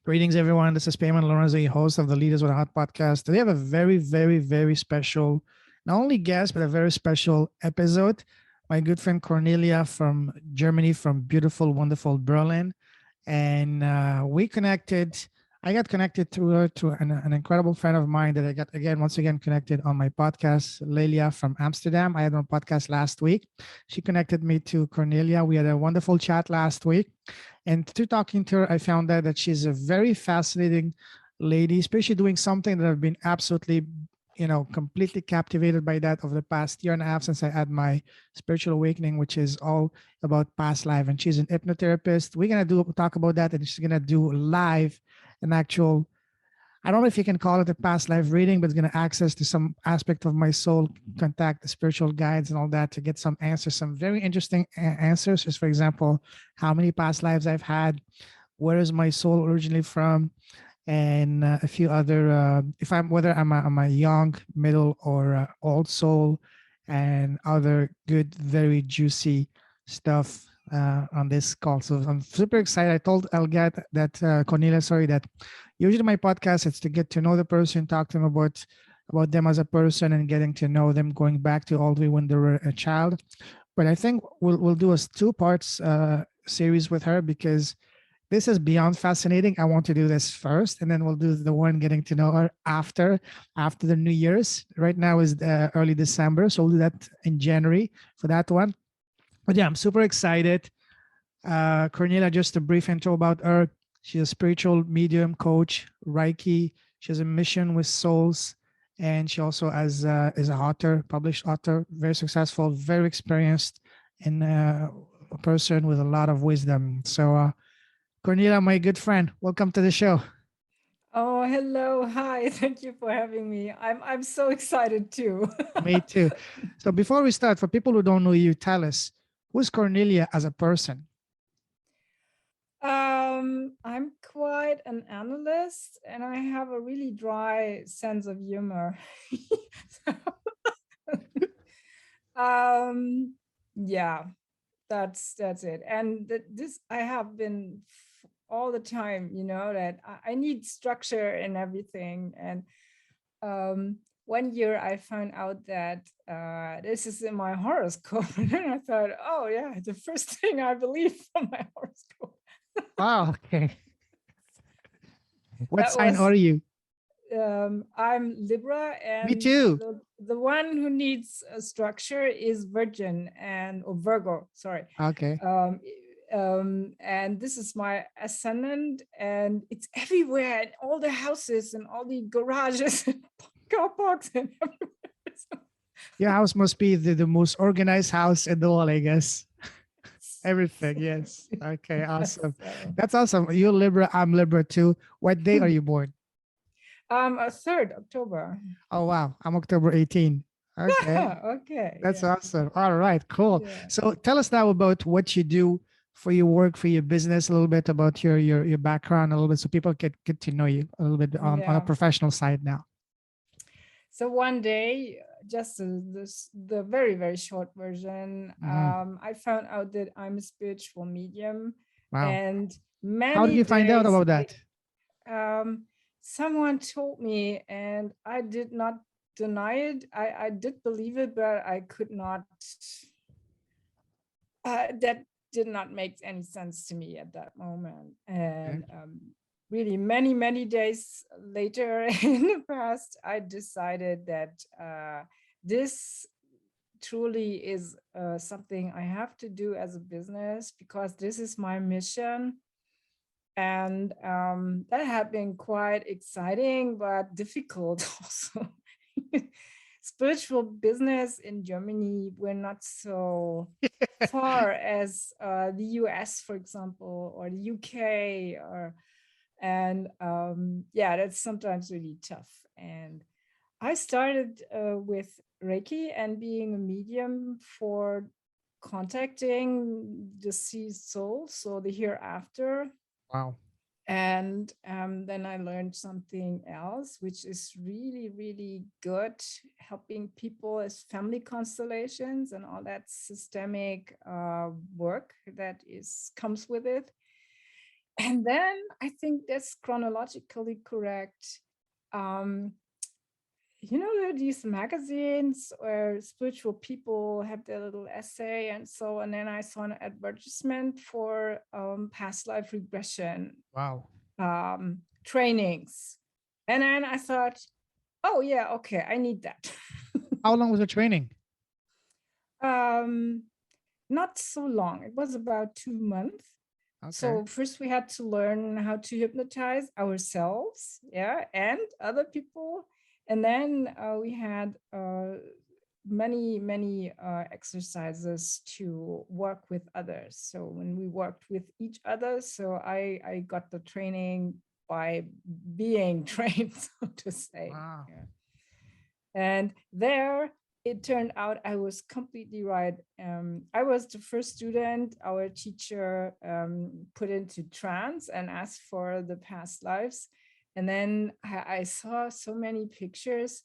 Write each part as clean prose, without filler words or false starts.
Greetings, everyone. This is Payman Lorenzo, host of the Leaders with a Heart podcast. Today, I have a very, very, very special, not only guest, but a very special episode. My good friend Cornelia from Germany, from beautiful, wonderful Berlin. And we connected. I got connected through her to an incredible friend of mine that I got, again, once again, connected on my podcast, Lelia from Amsterdam. I had on a podcast last week. She connected me to Cornelia. We had a wonderful chat last week. And through talking to her, I found out that she's a very fascinating lady, especially doing something that I've been absolutely, completely captivated by that over the past year and a half since I had my spiritual awakening, which is all about past life. And she's an hypnotherapist. We're gonna talk about that, and she's gonna do live an actual, I don't know if you can call it a past life reading, but it's going to access to some aspect of my soul, contact the spiritual guides and all that to get some answers, some very interesting answers. Just for example, how many past lives I've had, where is my soul originally from, and a few other, whether I'm a young, middle, or old soul, and other good, very juicy stuff on this call. So I'm super excited. I told Helga that Cornelia, sorry, that usually my podcast it's to get to know the person, talk to them about them as a person, and getting to know them going back to all the way when they were a child. But I think we'll do a two parts series with her because this is beyond fascinating. I want to do this first, and then we'll do the one getting to know her after the New Year's. Right now is early December, so we'll do that in January for that one. But yeah, I'm super excited. Cornelia, just a brief intro about her. She's a spiritual medium, coach, Reiki. She has a mission with souls, and she also is an author, published author, very successful, very experienced, and a person with a lot of wisdom. So, Cornelia, my good friend, welcome to the show. Oh, hello. Hi. Thank you for having me. I'm so excited too. Me too. So, before we start, for people who don't know you, tell us who's Cornelia as a person. I'm quite an analyst and I have a really dry sense of humor. um, yeah, that's it. And this I have been all the time, that I need structure and everything. And one year I found out that this is in my horoscope, and then I thought, oh yeah, the first thing I believe from my horoscope. Wow. Okay. What That sign was are you? I'm Libra, Me and too. the one who needs a structure is Virgin or Virgo. Sorry. Okay. Um, and this is my ascendant, and it's everywhere in all the houses and all the garages and car parks and everywhere. Your house must be the most organized house in the world, I guess. Everything, yes. Okay, awesome. So, That's awesome. You're Libra, I'm Libra too. What day are you born? a 3rd October. Oh, wow. I'm October 18. Okay, Okay, that's yeah, awesome. All right, cool. yeah, So tell us now about what you do for your work, for your business, a little bit about your background, a little bit, so people get to know you a little bit on a yeah. professional side now. So one day, just the very very short version, Mhm. I found out that I'm a spiritual medium, Wow. and How did many you find out days about that? um, someone told me, and I did not deny it. I did believe it, but I could not. That did not make any sense to me at that moment. Okay. And really, many days later in the past, I decided that this truly is something I have to do as a business because this is my mission. And that had been quite exciting, but difficult also. Spiritual business in Germany, we're not so far as the US, for example, or the UK, and yeah, that's sometimes really tough. And I started with Reiki and being a medium for contacting deceased souls, so the hereafter. Wow. And then I learned something else, which is really, really good, helping people as family constellations and all that systemic work that is comes with it. And then I think that's chronologically correct. Um, these magazines where spiritual people have their little essay and so, and then I saw an advertisement for past life regression Wow. trainings. And then I thought, oh yeah, okay, I need that. How long was the training? um, Not so long. It was about 2 months. Okay. So first we had to learn how to hypnotize ourselves, yeah, and other people. And then we had many exercises to work with others. So when we worked with each other, so I got the training by being trained, so to say. Wow. Yeah. And there it turned out I was completely right. I was the first student our teacher put into trance and asked for the past lives. And then I saw so many pictures,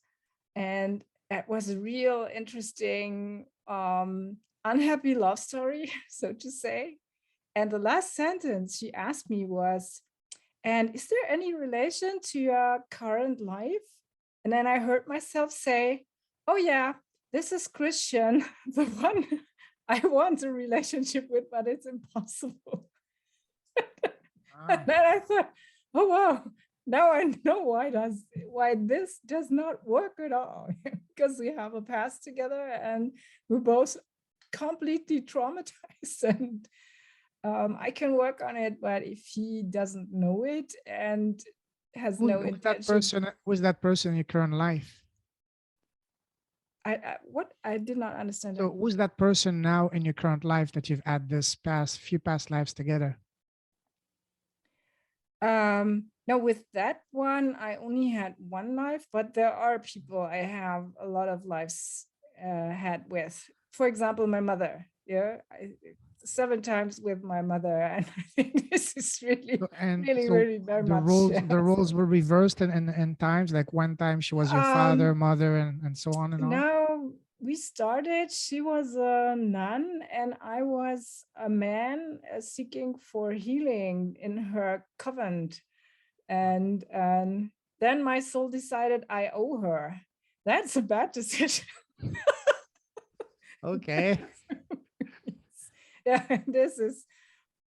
and it was a real interesting, unhappy love story, so to say. And the last sentence she asked me was, and is there any relation to your current life? And then I heard myself say, oh, yeah, this is Christian, the one I want a relationship with, but it's impossible. And Wow. then I thought, oh, wow, now I know why this does not work at all. Because we have a past together and we're both completely traumatized, and I can work on it, but if he doesn't know it and has no Who's that intention, person? Who's that person in your current life? what I did not understand So that. who's that person now in your current life that you've had this past few past lives together? No, with that one, I only had one life, but there are people I have a lot of lives had with. For example, my mother. Yeah, 7 times with my mother, and I think this is really, And really, so really very the much. roles Yeah, the roles so. were reversed in times, like one time she was your father, Um, mother, and so on and on. Now we started, she was a nun and I was a man seeking for healing in her convent. And then my soul decided I owe her. That's a bad decision. Okay. Yeah, this is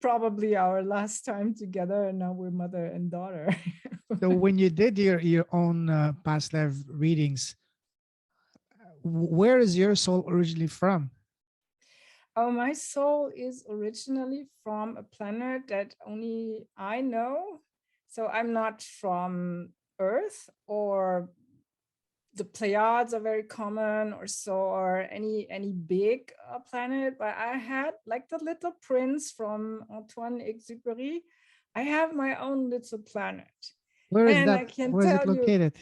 probably our last time together, and now we're mother and daughter. So when you did your own past life readings, where is your soul originally from? Oh, my soul is originally from a planet that only I know. So I'm not from Earth, or the Pleiades are very common, or so, or any big planet. But I had, like the Little Prince from Antoine Exupéry, I have my own little planet. Where is And that? I can Where is it tell you, located?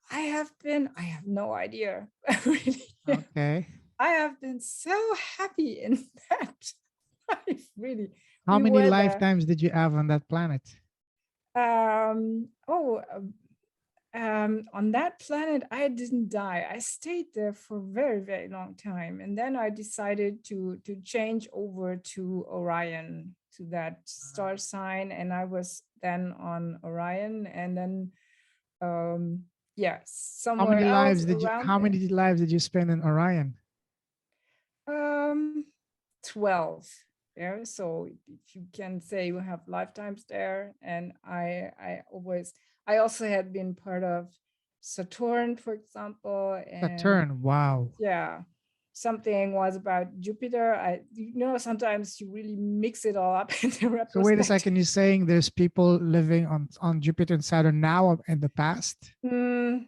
I have no idea. Really, yeah. Okay. I have been so happy in that life, really. How We many were there. lifetimes did you have on that planet? Um, oh, on that planet, I didn't die. I stayed there for a very, very long time. And then I decided to change over to Orion, to that star sign. And I was then on Orion. And then, yeah, How somewhere many else lives did you around how there. many lives did you spend in Orion? Um, 12. Yeah, so if you can say you have lifetimes there. And I also had been part of Saturn, for example. And Saturn. Wow. yeah, something was about Jupiter. Sometimes you really mix it all up in the So wait a retrospective. second, you're saying there's people living on Jupiter and Saturn now or in the past? Mm,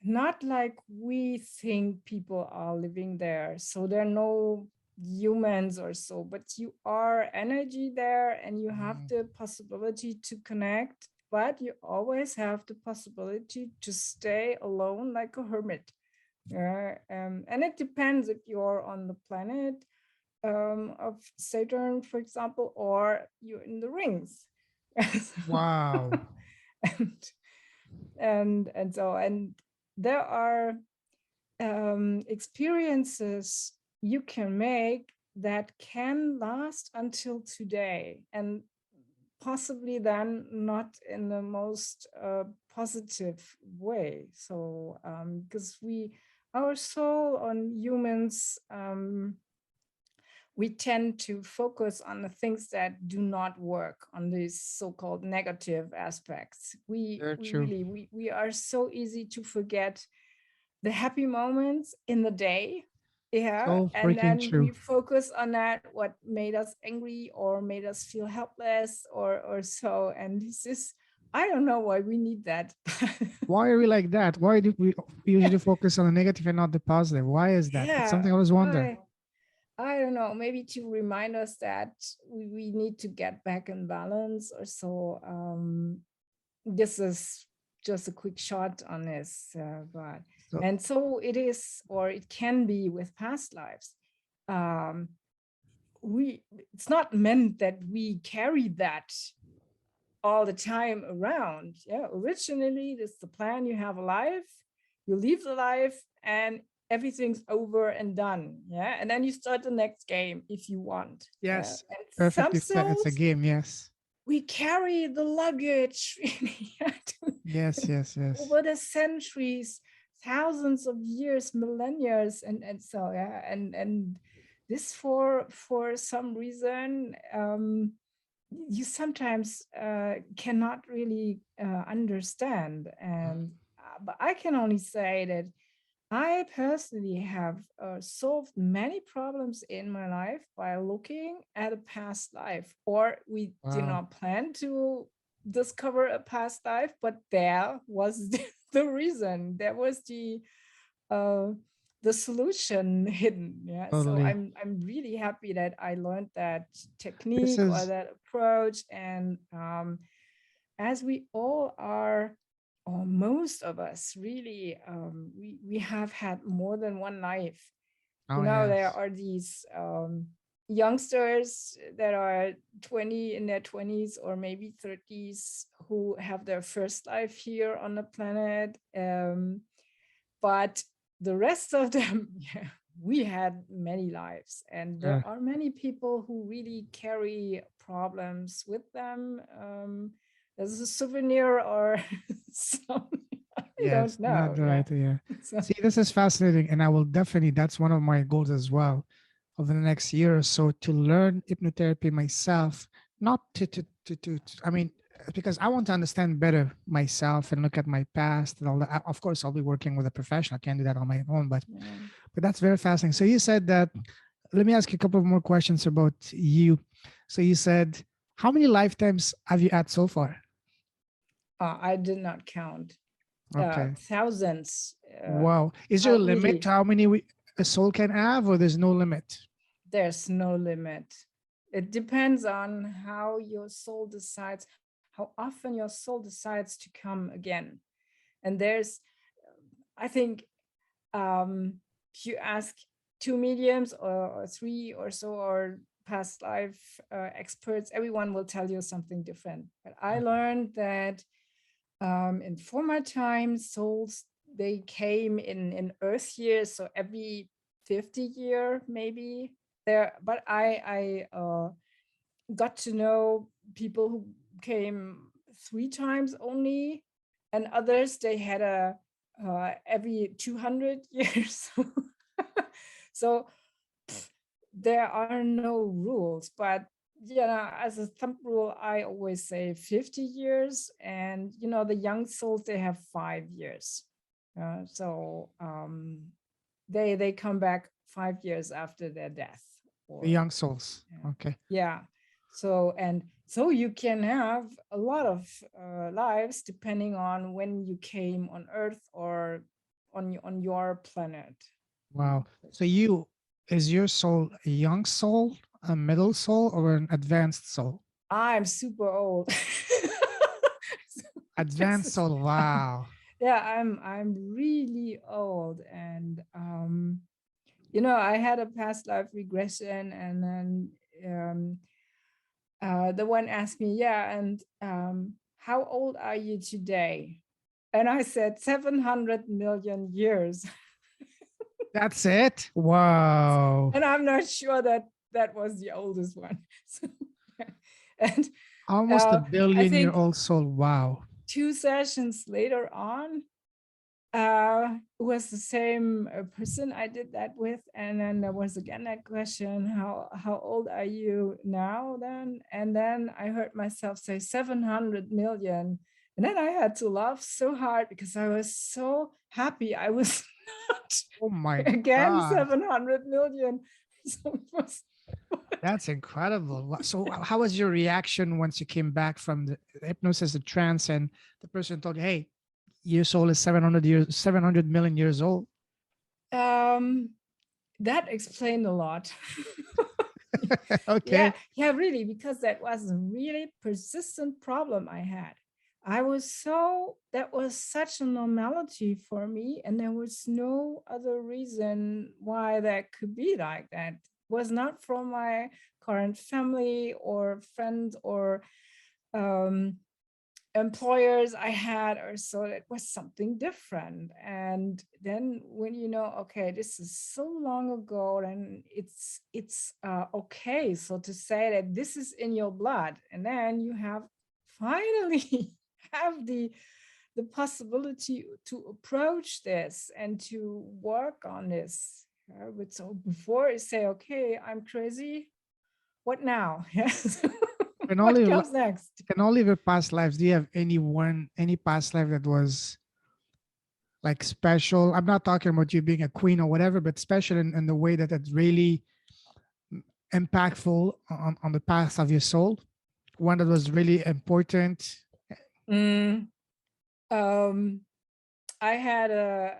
Not like we think people are living there. So there are no humans or so, but you are energy there and you have Mm. the possibility to connect, but you always have the possibility to stay alone like a hermit. Yeah, and it depends if you're on the planet of Saturn, for example, or you're in the rings. Wow. and and there are experiences you can make that can last until today. And possibly then not in the most positive way. So because our soul on humans, we tend to focus on the things that do not work, on these so-called negative aspects. Very We true. really we are so easy to forget the happy moments in the day. Yeah, So and freaking then we true. focus on that, what made us angry or made us feel helpless or so. And this is, I don't know why we need that. Why are we like that? Why do we usually focus on the negative and not the positive? Why is that? It's Yeah, something I always wonder. I don't know, maybe to remind us that we need to get back in balance or so. This is just a quick shot on this, but So and so it is, or it can be with past lives. Um, we It's not meant that we carry that all the time around. Yeah, originally this is the plan. You have a life, you leave the life, and everything's over and done. Yeah, and then you start the next game if you want. Yeah, yes, and some perfectly said. It's a souls, game. Yes. we carry the luggage Yes, yes, yes. over the centuries, thousands of years, millennia, and so yeah, and this for some reason, you sometimes cannot really understand. And but I can only say that I personally have solved many problems in my life by looking at a past life, or we did Wow. not plan to discover a past life, but there was the reason, there was uh, the solution hidden. Yeah, so Totally. I'm really happy that I learned that This technique or is that approach. And as we all are, or most of us really, we have had more than one life. oh There yes. are these youngsters that are 20, in their 20s or maybe 30s, who have their first life here on the planet. But the rest of them, yeah, we had many lives, and there Yeah. are many people who really carry problems with them. As a souvenir or something, I Yes, don't you have know. the Yeah. right idea. So, See, this is fascinating, and I will definitely, that's one of my goals as well over the next year or so, to learn hypnotherapy myself, not I mean, because I want to understand better myself and look at my past and all that. Of course, I'll be working with a professional. I can't do that on my own, yeah. but that's very fascinating. So you said that, let me ask you a couple of more questions about you. So you said, how many lifetimes have you had so far? I did not count. Okay. Thousands. Wow. Is there I a limit really, to how many a soul can have, or there's no limit? there's no limit. It depends on how your soul decides, how often your soul decides to come again. And there's, I think, if you ask two mediums or three or so, or past life experts, everyone will tell you something different. But I learned that in former times, souls, they came in Earth years, so every 50 year maybe there. But I got to know people who came three times only, and others they had a every 200 years. So there are no rules, but as a thumb rule, I always say 50 years. And the young souls, they have 5 years. So they come back 5 years after their death, The or young souls. Okay. yeah. So, and so you can have a lot of lives depending on when you came on Earth or on your planet. Wow. So is your soul a young soul, a middle soul, or an advanced soul? I'm super old. This Advanced is, soul. Wow. yeah, I'm really old. And I had a past life regression, and then the one asked me, yeah, and how old are you today? And I said 700 million years. That's it. Wow. And I'm not sure that that was the oldest one. So, yeah. And Almost a I billion year think old soul. Wow. 2 sessions later on, it was the same person I did that with, and then there was again that question, how old are you now then? And then I heard myself say 700 million, and then I had to laugh so hard because I was so happy I was not Oh my again God. 700 million. So it was That's incredible. So how was your reaction once you came back from the hypnosis, the trance, and the person told you, hey, your soul is 700 million years old? um that explained a lot. Okay. Yeah, really, because that was a really persistent problem I had. That was such a normality for me, and there was no other reason why that could be like that. It was not from my current family or friends or um, employers I had, or so. It was something different. And then when you know, okay, this is so long ago, and it's okay, so to say that this is in your blood, and then you have finally have the possibility to approach this and to work on this. But so before you say, okay, I'm crazy, what now? Yes. And What only comes next? in all of your past lives, do you have any past life that was like special? I'm not talking about you being a queen or whatever, but special in the way that it's really impactful on the path of your soul. One that was really important. Mm, um, I had a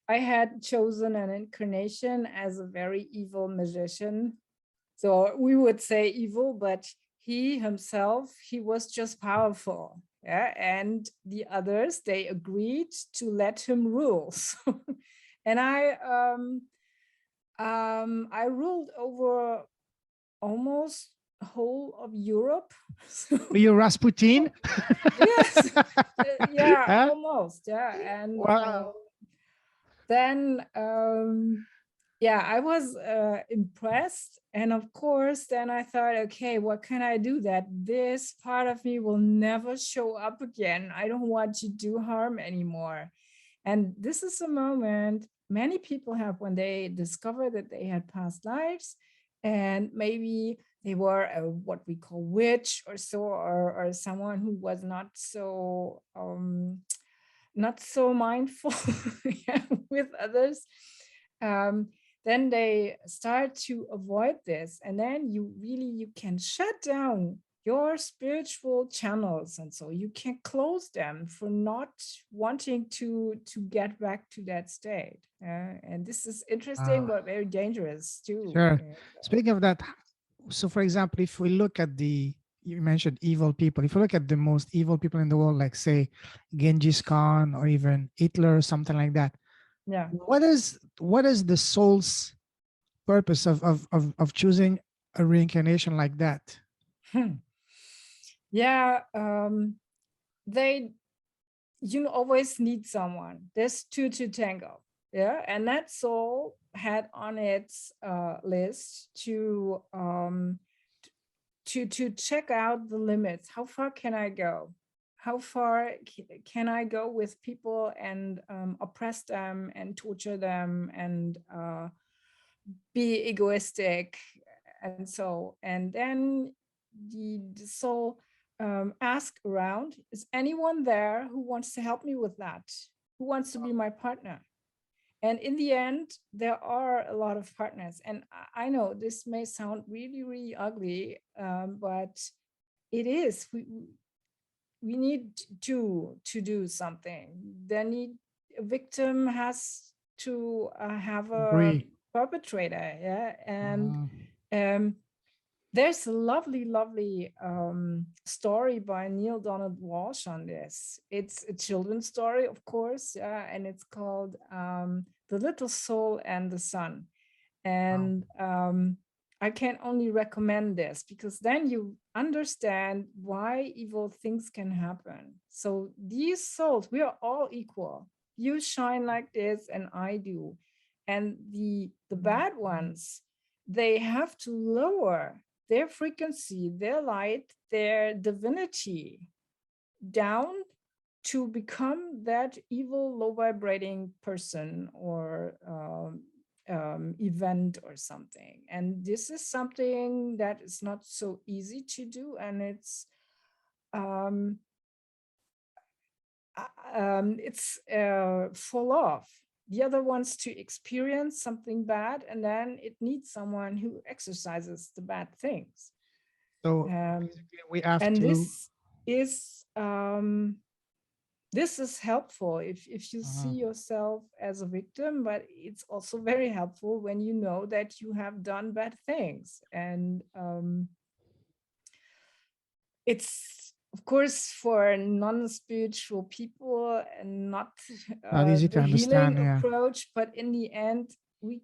I had chosen an incarnation as a very evil magician. So we would say evil, but he himself, he was just powerful. Yeah. And the others, they agreed to let him rule. So, and I ruled over almost whole of Europe. So, Were you Rasputin? yes, yeah, Huh? almost, yeah. And Wow. then yeah, I was impressed, and of course then I thought, okay, what can I do that this part of me will never show up again? I don't want to do harm anymore. And this is a moment many people have when they discover that they had past lives, and maybe they were what we call witch or so, or someone who was not so mindful yeah, with others. um, then they start to avoid this, and then you can shut down your spiritual channels, and so you can close them for not wanting to get back to that state. And this is interesting Uh, but very dangerous too. sure. Yeah. Speaking of that, so for example, if we look at you mentioned evil people. If you look at the most evil people in the world, like say Genghis Khan or even Hitler or something like that, Yeah. what is the soul's purpose of choosing a reincarnation like that? Hmm. Yeah. They You always need someone. There's two to tango. Yeah. And that soul had on its list to check out the limits. How far can I go? How far can I go with people and oppress them and torture them and be egoistic? And so, and then the soul ask around, is anyone there who wants to help me with that? Who wants to be my partner? And in the end, there are a lot of partners. And I know this may sound really, really ugly, but it is. We need to do something. There need A victim has to have a Agree. perpetrator, yeah. And Mm, um, there's a lovely, lovely story by Neil Donald Walsh on this. It's a children's story, of course, yeah, and it's called "The Little Soul and the Sun." wow. And I can only recommend this because then you understand why evil things can happen. So these souls, we are all equal. You shine like this, and I do. And the bad ones, they have to lower their frequency, their light, their divinity down to become that evil, low vibrating person or event or something. And this is something that is not so easy to do, and um, full of. The other wants to experience something bad, and then it needs someone who exercises the bad things. So basically, we have And to. this is helpful if you see uh yourself as a victim, but it's also very helpful when you know that you have done bad things. And it's, of course, for non-spiritual people and not Not easy to the understand. healing Yeah. approach, but in the end, we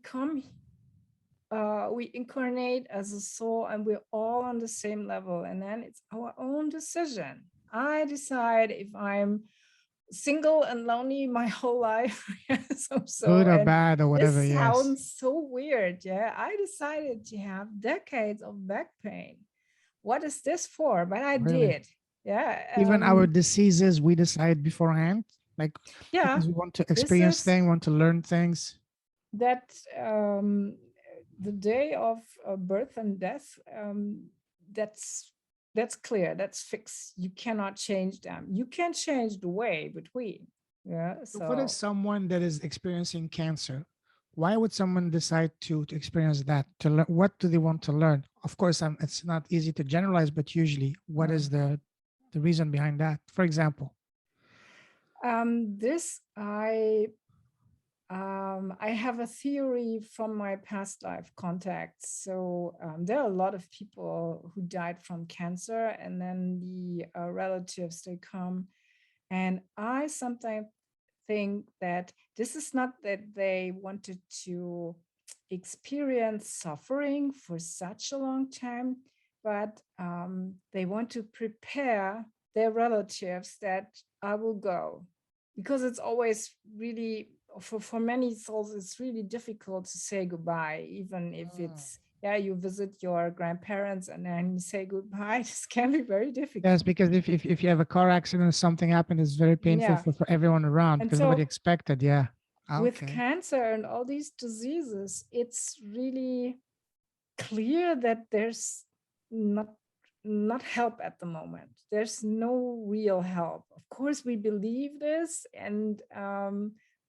incarnate as a soul, and we're all on the same level. And then it's our own decision. I decide if I'm single and lonely my whole life. Good or And bad or whatever. this Yes. sounds so weird. Yeah, I decided to have decades of back pain. What is this for? But I Really. did. Yeah. Even our diseases, we decide beforehand, like Yeah, because we want to this experience is things, want to learn things. that the day of birth and death, that's that's clear, that's fixed. You cannot change them. You can change the way between. Yeah. So what if So someone that is experiencing cancer? Why would someone decide to experience that? To learn, what do they want to learn? Of course, it's not easy to generalize, but usually, what is the reason behind that? For example, this I have a theory from my past life contacts. So there are a lot of people who died from cancer, and then the relatives, they come. And I sometimes think that this is not that they wanted to experience suffering for such a long time, but they want to prepare their relatives that I will go. Because it's always really, for many souls, it's really difficult to say goodbye, even if it's, yeah, you visit your grandparents and then you say goodbye. This can be very yes, difficult. because if you have a car accident or something happened, it's very painful Yeah. for everyone around And because nobody so expected. Yeah. with Okay. cancer and all these diseases, it's really clear that there's not help at the moment. There's no real help. Of course, we believe this, and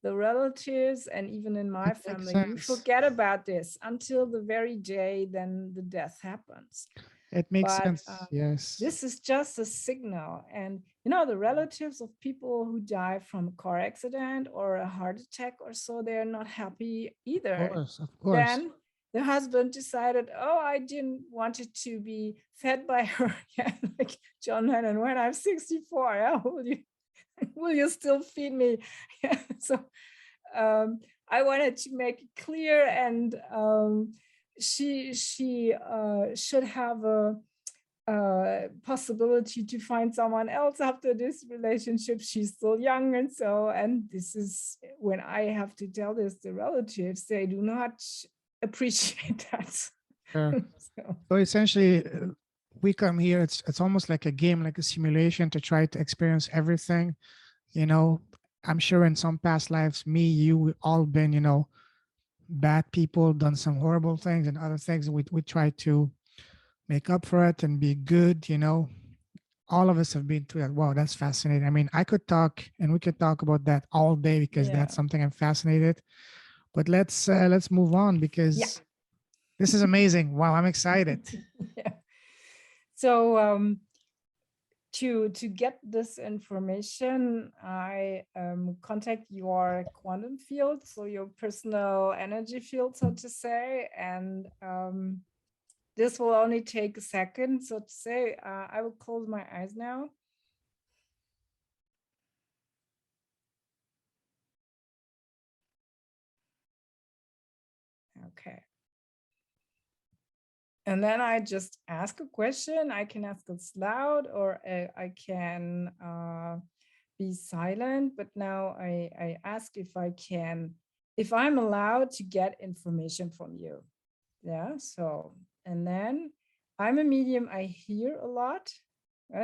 the relatives, and even in my It makes family, we sense. forget about this until the very day then the death happens. It makes But sense. Yes. this is just a signal. And you know, the relatives of people who die from a car accident or a heart attack or so, they're not happy Of either. course. Of course. Then the husband decided, oh, I didn't want it to be fed by her. Yeah, like John Lennon, when I'm 64, yeah, will you still feed me? Yeah. So I wanted to make it clear, and she should have a possibility to find someone else after this relationship. She's still young, and so, and this is when I have to tell this to relatives, they do not appreciate that. Sure. So, So essentially, we come here. It's almost like a game, like a simulation to try to experience everything. You know, I'm sure in some past lives, me, you, we all been, bad people, done some horrible things and other things. We try to make up for it and be good. All of us have been through that. Wow, that's fascinating. I mean, I could talk and we could talk about that all day because yeah. that's something I'm fascinated. But let's move on Yeah. because this is amazing. Wow, I'm excited. Yeah. So to get this information, I contact your quantum field, so your personal energy field, so to say, and this will only take a second, so to say. I will close my eyes now. Okay. And then I just ask a question. I can ask it loud, or I can be silent. But now I ask if I'm allowed to get information from you. Yeah. So, and then I'm a medium. I hear a lot.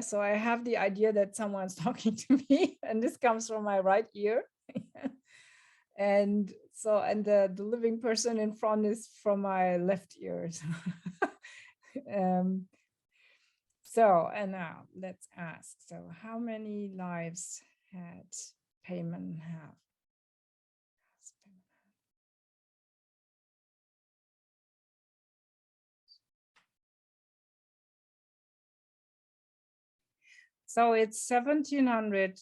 So I have the idea that someone's talking to me, and this comes from my right ear. And so, and the living person in front is from my left ear. um, so, and now let's ask. So, how many lives had Payman have? So it's 1700,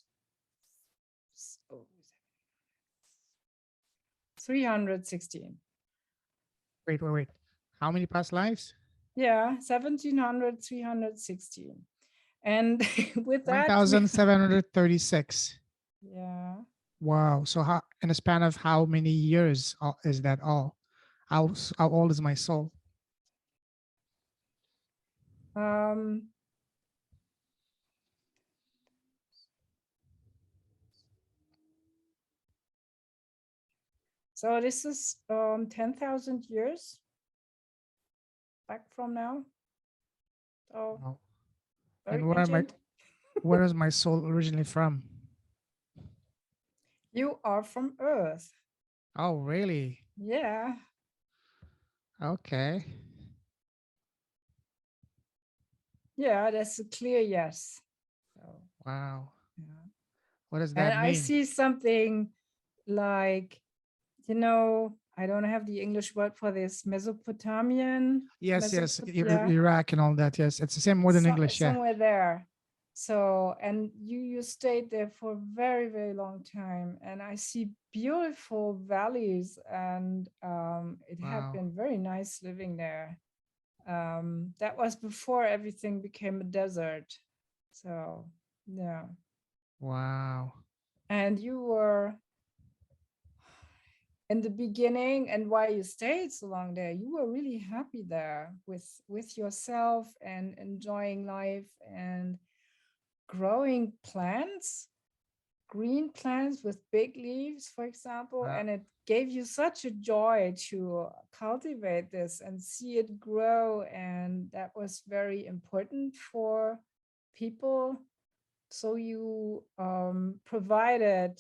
316. Wait. How many past lives? Yeah, 1700, 316. And with that, we, 1,736. yeah. Wow. So how in a span of how many years is that all? How old is my soul? Um, so this is 10,000 years back from now. So Wow. very And ancient. where is my soul originally from? You are from Earth. Oh, really? Yeah. Okay. Yeah, that's a clear yes. So, Wow. yeah. What does And that I mean? see something like, I don't have the English word for this, Mesopotamian, Yes. Yeah, Iraq and all that. Yes, it's the same word in English. Yeah. somewhere there. So, and you stayed there for a very, very long time. And I see beautiful valleys, and it had Wow. been very nice living there. That was before everything became a desert. So, yeah. Wow. And you were in the beginning, and why you stayed so long there, you were really happy there with yourself and enjoying life and growing plants, green plants with big leaves, for example. Wow. And it gave you such a joy to cultivate this and see it grow, and that was very important for people. So you provided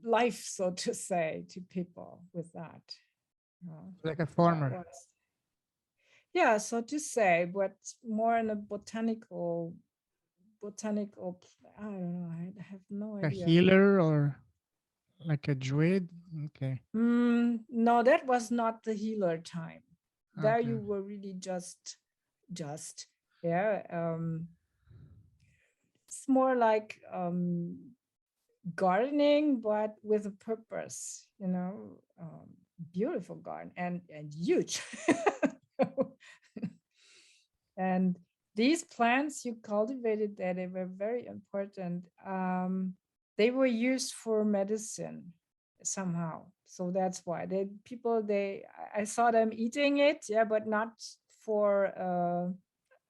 life, so to say, to people with that. Like a That farmer. was, yeah, so to say, but more in a botanical. I don't know. I have no A idea. healer or like a druid. Okay. No, that was not the healer time. There Okay. you were really just yeah. It's more like gardening, but with a purpose. Beautiful garden and huge. And these plants you cultivated there, they were very important. They were used for medicine somehow. So that's why I saw them eating it, yeah, but not for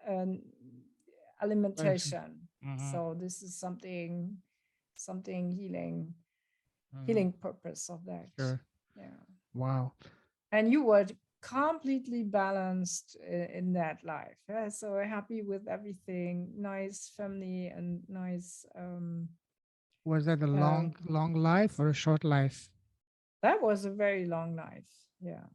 an Medicine. alimentation. Mm-hmm. So this is something Mm-hmm. healing purpose of that. Sure. Yeah. Wow. And you were completely balanced in that life. Yeah? So happy with everything, nice family and nice. Was that a Uh, long life or a short life? that was a very long life. Yeah.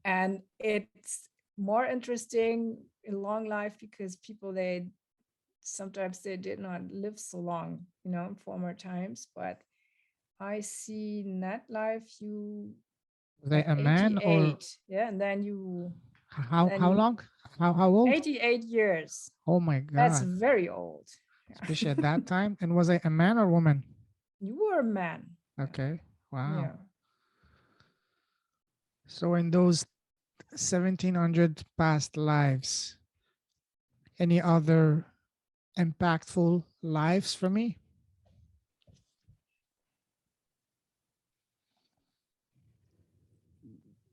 And it's more interesting in long life because people, sometimes they did not live so long, in former times. But I see in that life you Was I a man or 88. Yeah. And then you, how then long? How old? 88 years. Oh my That's God. very old. Especially at that time. And was I a man or woman? You were a man. Okay. Wow. Yeah. So in those 1700 past lives, any other impactful lives for me?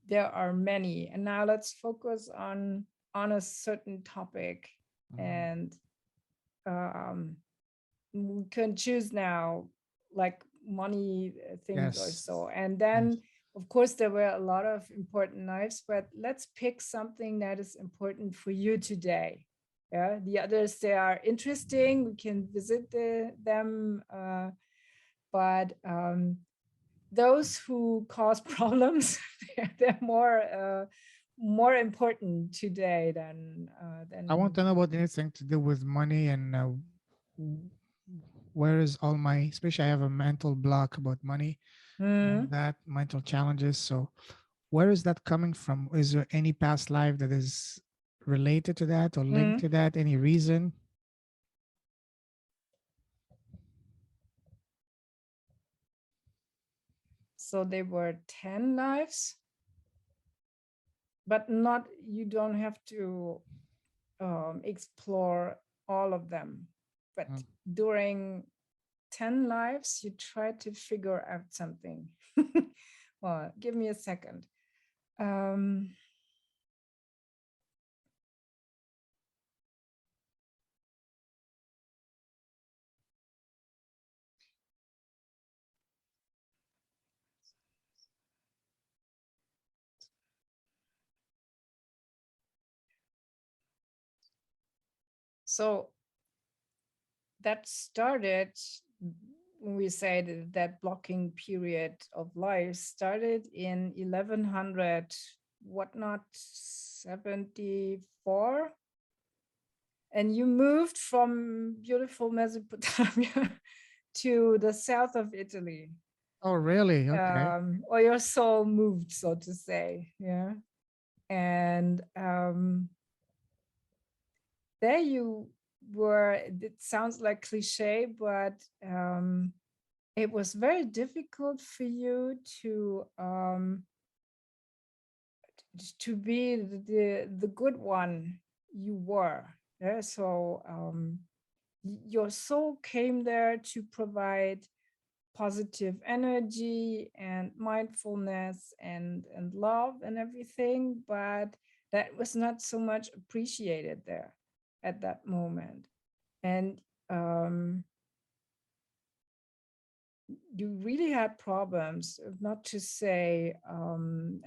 There are many. And now let's focus on a certain topic. Mhm. And um, we can choose now like money things or Yes. so. And Yes. then Of course, there were a lot of important lives, but let's pick something that is important for you today. Yeah, the others, they are interesting. We can visit them, but those who cause problems, they're more important today than I want than. to know about anything to do with money and w- where is all my, especially I have a mental block about money and Hmm. that mental challenges. So where is that coming from? Is there any past life that is related to that or linked Hmm. to that? Any reason? So they were 10 lives, but not, you don't have to explore all of them. But Mm. during 10 lives, you try to figure out something. Well, give me a second. Um, so that started, when we say that blocking period of life started in 1100, whatnot, 74. And you moved from beautiful Mesopotamia to the south of Italy. Oh, really? Okay. Or your soul moved, so to say. Yeah. And there you were, it sounds like cliche, but it was very difficult for you to be the good one you were. Yeah. So your soul came there to provide positive energy and mindfulness and love and everything, but that was not so much appreciated there at that moment. And you really had problems, not to say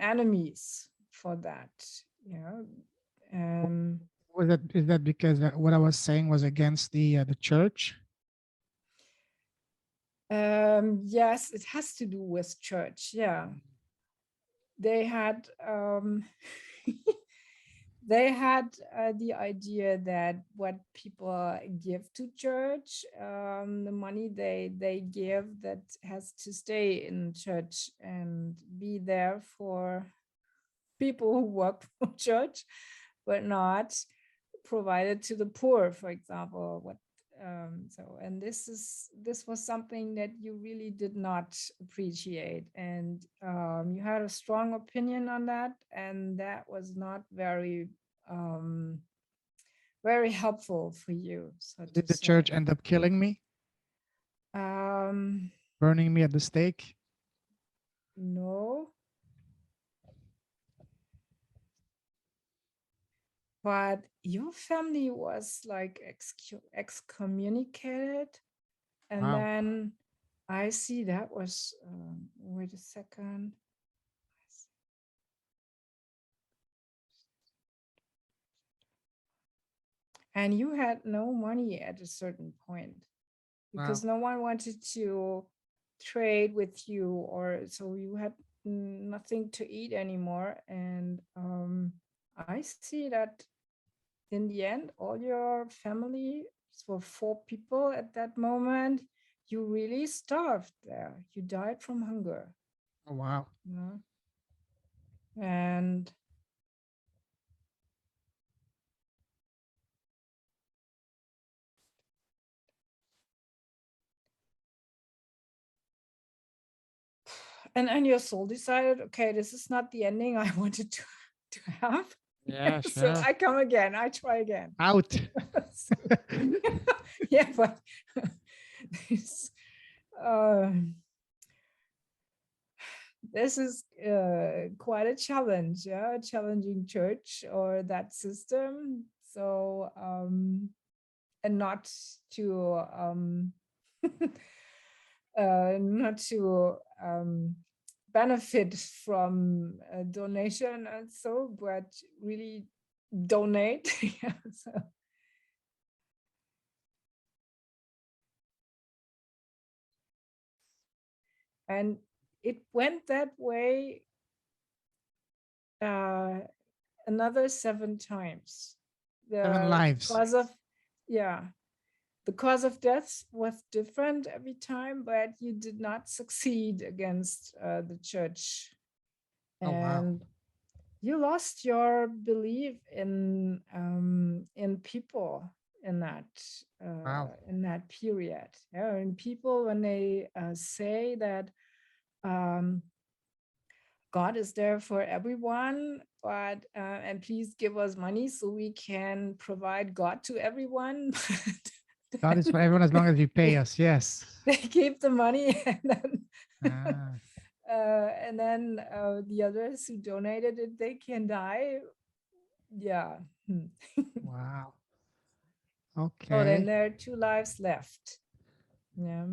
enemies for that. You know. Was that, is that because what I was saying was against the church? Yes, it has to do with church. Yeah, they had they had the idea that what people give to church, the money they give, that has to stay in church and be there for people who work for church, but not provided to the poor, for example. What so, and this was something that you really did not appreciate, and you had a strong opinion on that, and that was not um, very helpful for you, so to Did the church say. end up killing me, Um, burning me at the stake? no, but your family was like excommunicated. And Wow. then I see that was, wait a second. And you had no money at a certain point Wow. because no one wanted to trade with you, or so you had nothing to eat anymore. And I see that in the end, all your family, so 4 people at that moment, you really starved there. You died from hunger. Oh, wow. You know? And and your soul decided, okay, this is not the ending I wanted to have. Yeah, So sure. I come again, I try again. Out. So, yeah, but this, uh, this is quite a challenge, yeah, a challenging church or that system. So and not to benefit from a donation and so, but really donate. Yeah, so. And it went that way another 7 times. 7 lives. Cause of, yeah, the cause of death was different every time, but you did not succeed against the church. Oh, wow. And you lost your belief in people Wow. in that period. Yeah, and people when they say that um, God is there for everyone, but and please give us money so we can provide God to everyone. God is for Then everyone as long as you pay they, us. Yes. they keep the money, Ah, and then the others who donated it, they can die. Yeah. Hmm. wow. So then Okay. there are 2 lives left. Yeah.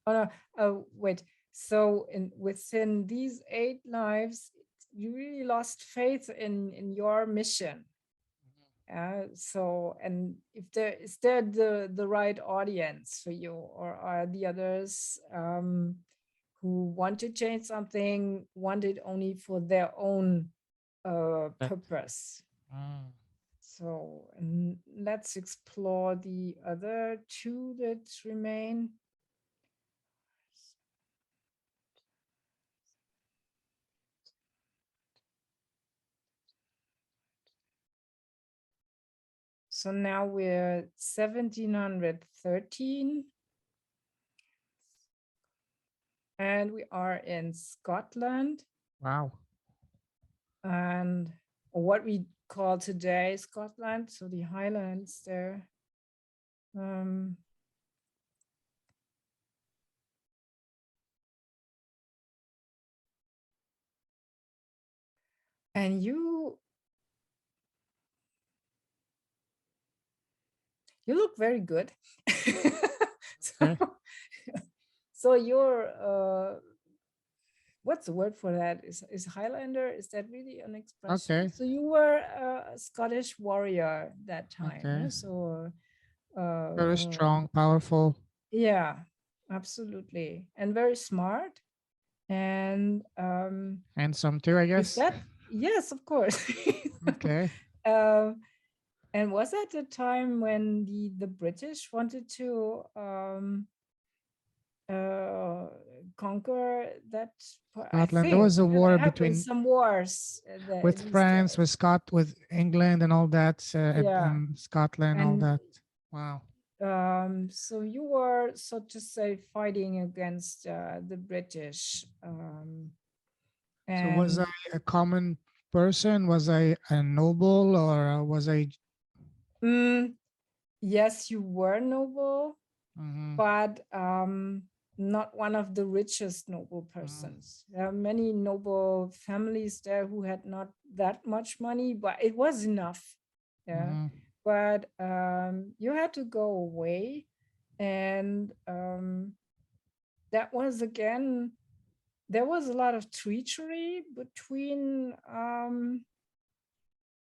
Oh no. Oh wait. So within these 8 lives, you really lost faith in your mission. So, and if there the right audience for you, or are the others who want to change something, want it only for their own That- purpose? mm, So, and let's explore the other 2 that remain. So now we're 1713, and we are in Scotland, wow. and what we call today Scotland, so the Highlands there. Um, and you look very good. so, Okay. so you're what's the word for that? Is Highlander? Is that really an expression? Okay. So you were a Scottish warrior that time, yeah? Okay. So Very strong, powerful. yeah, absolutely, and very smart. And Handsome too, I is guess. that, yes, of course. Okay. um, and was that the time when the British wanted to uh, conquer that I Scotland. There think, was a yeah, there war have been between some wars with these France, with days. with England, and all that, Yeah, and Scotland, all and that. Wow. so you were, so to say, fighting against the British, So was I and a common person? Was I a noble, or was I? mm, yes, you were noble, Mhm, but not one of the richest noble mhm, persons. There are many noble families there who had not that much money, but it was enough. Yeah, mhm. but you had to go away, and that was again, there was a lot of treachery between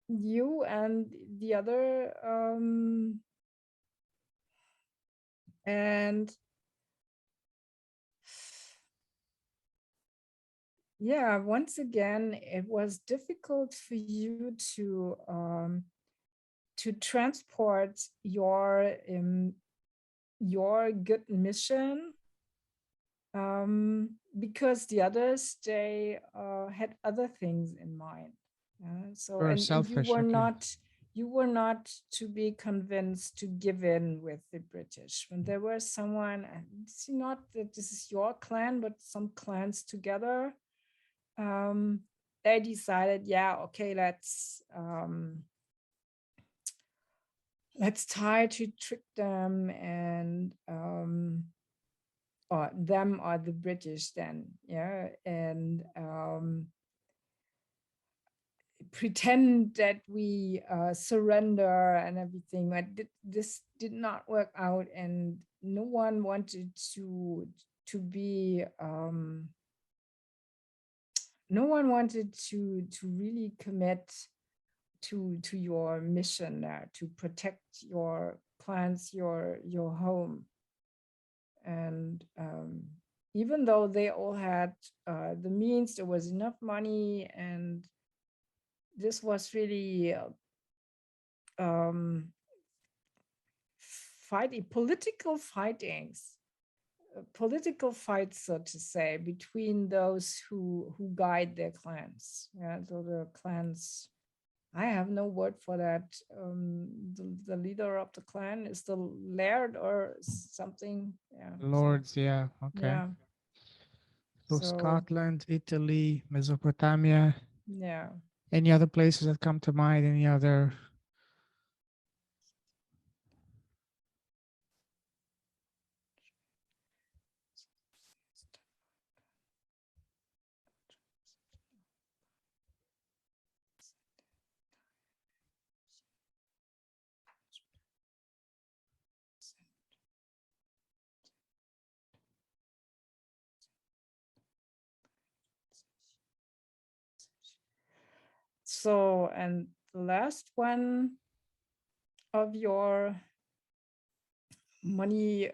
you and the other, and yeah, once again, it was difficult for you to transport your good mission, because the others, they had other things in mind. So, Very and selfish. Okay. you were not to be convinced to give in with the British. When there was someone, and it's not that this is your clan, but some clans together, um, they decided, yeah, okay, let's try to trick them, and or them or the British then, yeah, and pretend that we surrender and everything. But this did not work out, and no one wanted to be no one wanted to really commit to your mission there, to protect your plants, your home. And even though they all had the means, there was enough money, and this was really political fightings, political fights, so to say, between those who guide their clans. Yeah, so the clans, I have no word for that. The leader of the clan is the laird or something. Yeah. So Lords, yeah, okay. yeah. So So Scotland, Italy, Mesopotamia. yeah. Any other places that come to mind? Any other? So, and the last one of your money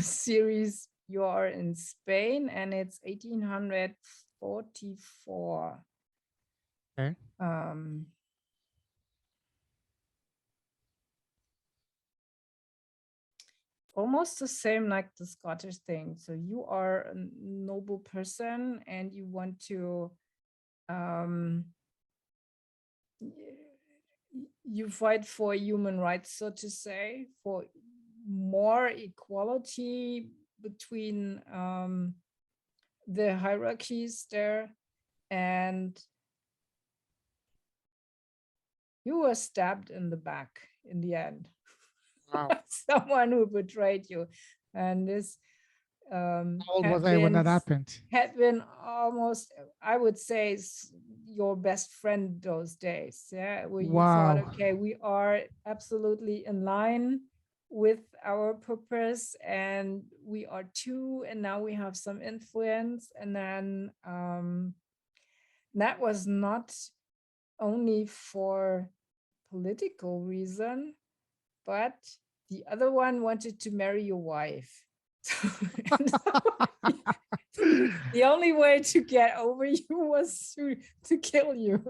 series, you are in Spain, and it's 1844. Okay. Almost the same like the Scottish thing. So you are a noble person, and you want to um, you fight for human rights, so to say, for more equality between the hierarchies there. And you were stabbed in the back in the end. Wow. Someone who betrayed you. And this How old was I when that happened? had been almost, I would say, your best friend those days. Yeah, where you thought, Wow. okay, we are absolutely in line with our purpose, and we are two, and now we have some influence. And then that was not only for political reason, but the other one wanted to marry your wife. The only way to get over you was to kill you.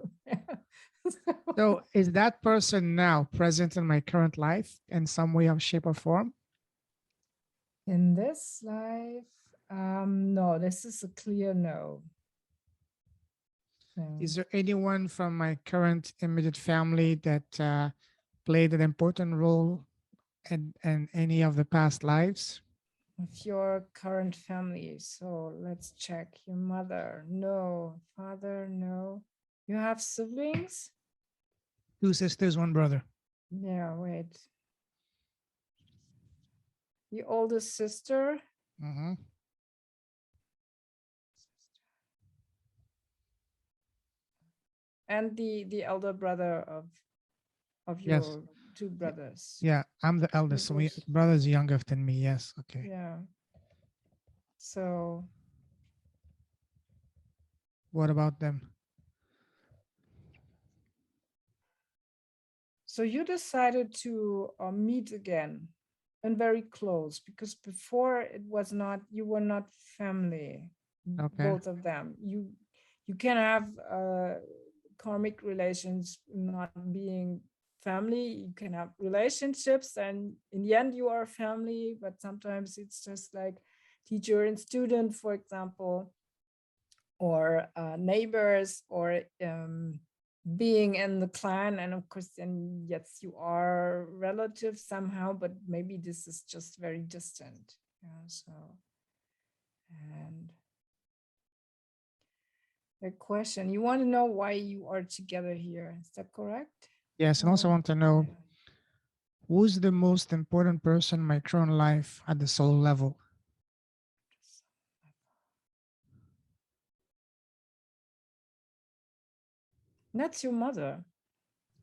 So is that person now present in my current life in some way, of shape, or form? In this life, no, this is a clear no. No. Is there anyone from my current immediate family that played an important role in any of the past lives? With your current family. So let's check. Your mother, no. Father, no. You have siblings? 2 sisters, 1 brother. Yeah, wait. The oldest sister? Mm-hmm. And the elder brother of Yes. your two brothers. Yeah, I'm the eldest. So my brother's younger than me. Yes. Okay. Yeah. So What about them? so you decided to meet again and very close, because before it was not, you were not family, Okay. both of them. You can have karmic relations not being family. You can have relationships, and in the end you are family, but sometimes it's just like teacher and student, for example, or neighbors, or being in the clan. And of course then, yes, you are relatives somehow, but maybe this is just very distant. Yeah. So, and the question, you want to know why you are together here, is that correct? Yes, and also want to know who's the most important person in my current life at the soul level. That's your mother.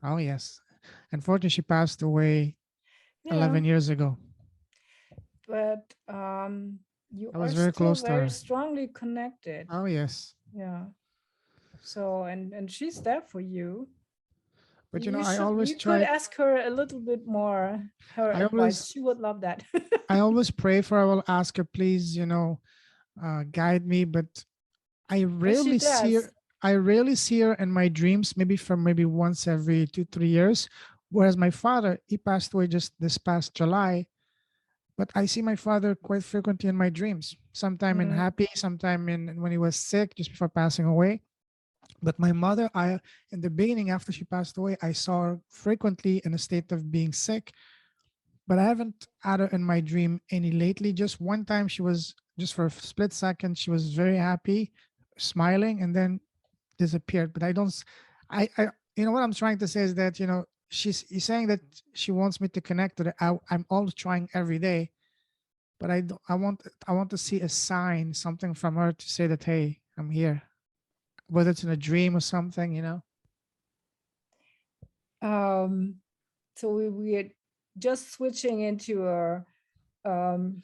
Oh yes, unfortunately, she passed away Yeah, 11 years ago. but you I are was very still close to very her. strongly connected. Oh yes. Yeah. So and she's there for you. But You I should, always you could try. ask her a little bit more her I advice. always, She would love that. I always pray for. I will ask her, please, guide me. But I And she rarely see does. her. I rarely see her in my dreams. Maybe from maybe once every 2 3 years. Whereas my father, he passed away just this past July. But I see my father quite frequently in my dreams. Sometime in Mm. happy, sometime in when he was sick, just before passing away. But my mother, I in the beginning after she passed away, I saw her frequently in a state of being sick. But I haven't had her in my dream any lately. Just one time, she was just for a split second, she was very happy, smiling, and then disappeared. But I don't. I what I'm trying to say is that she's saying that she wants me to connect to her. I'm always trying every day, but I don't, I want to see a sign, something from her to say that hey, I'm here, whether it's in a dream or something. Um, so we are just switching into a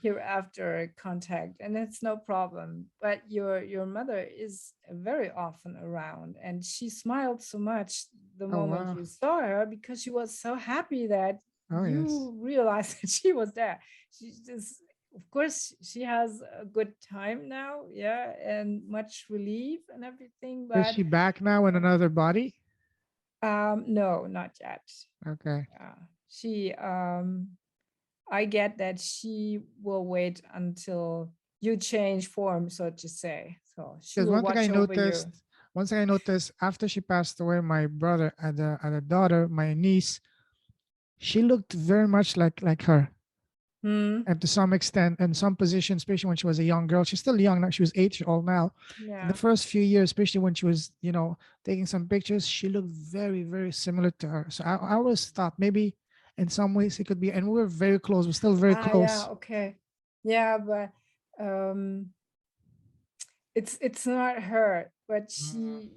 hereafter contact, and it's no problem. But your mother is very often around, and she smiled so much the Oh moment wow. you saw her because she was so happy that Oh yes. you realized that she was there. She just, of course, she has a good time now, yeah, and much relief and everything. Is But she back now in another body? no, not yet. Okay. Yeah, she I get that she will wait until you change form, so to say. So she Because will one thing I watch over noticed, you. after she passed away, my brother had a daughter, my niece. She looked very much like her, Hmm. and to some extent, in some positions, especially when she was a young girl. She's still young now. She was 8 years old now. In the Yeah. first few years, especially when she was, taking some pictures, she looked very, very similar to her. So I always thought maybe in some ways it could be, and we were very close. We're still very Ah, yeah. close. Okay. Yeah, but um, it's not her, but Mm.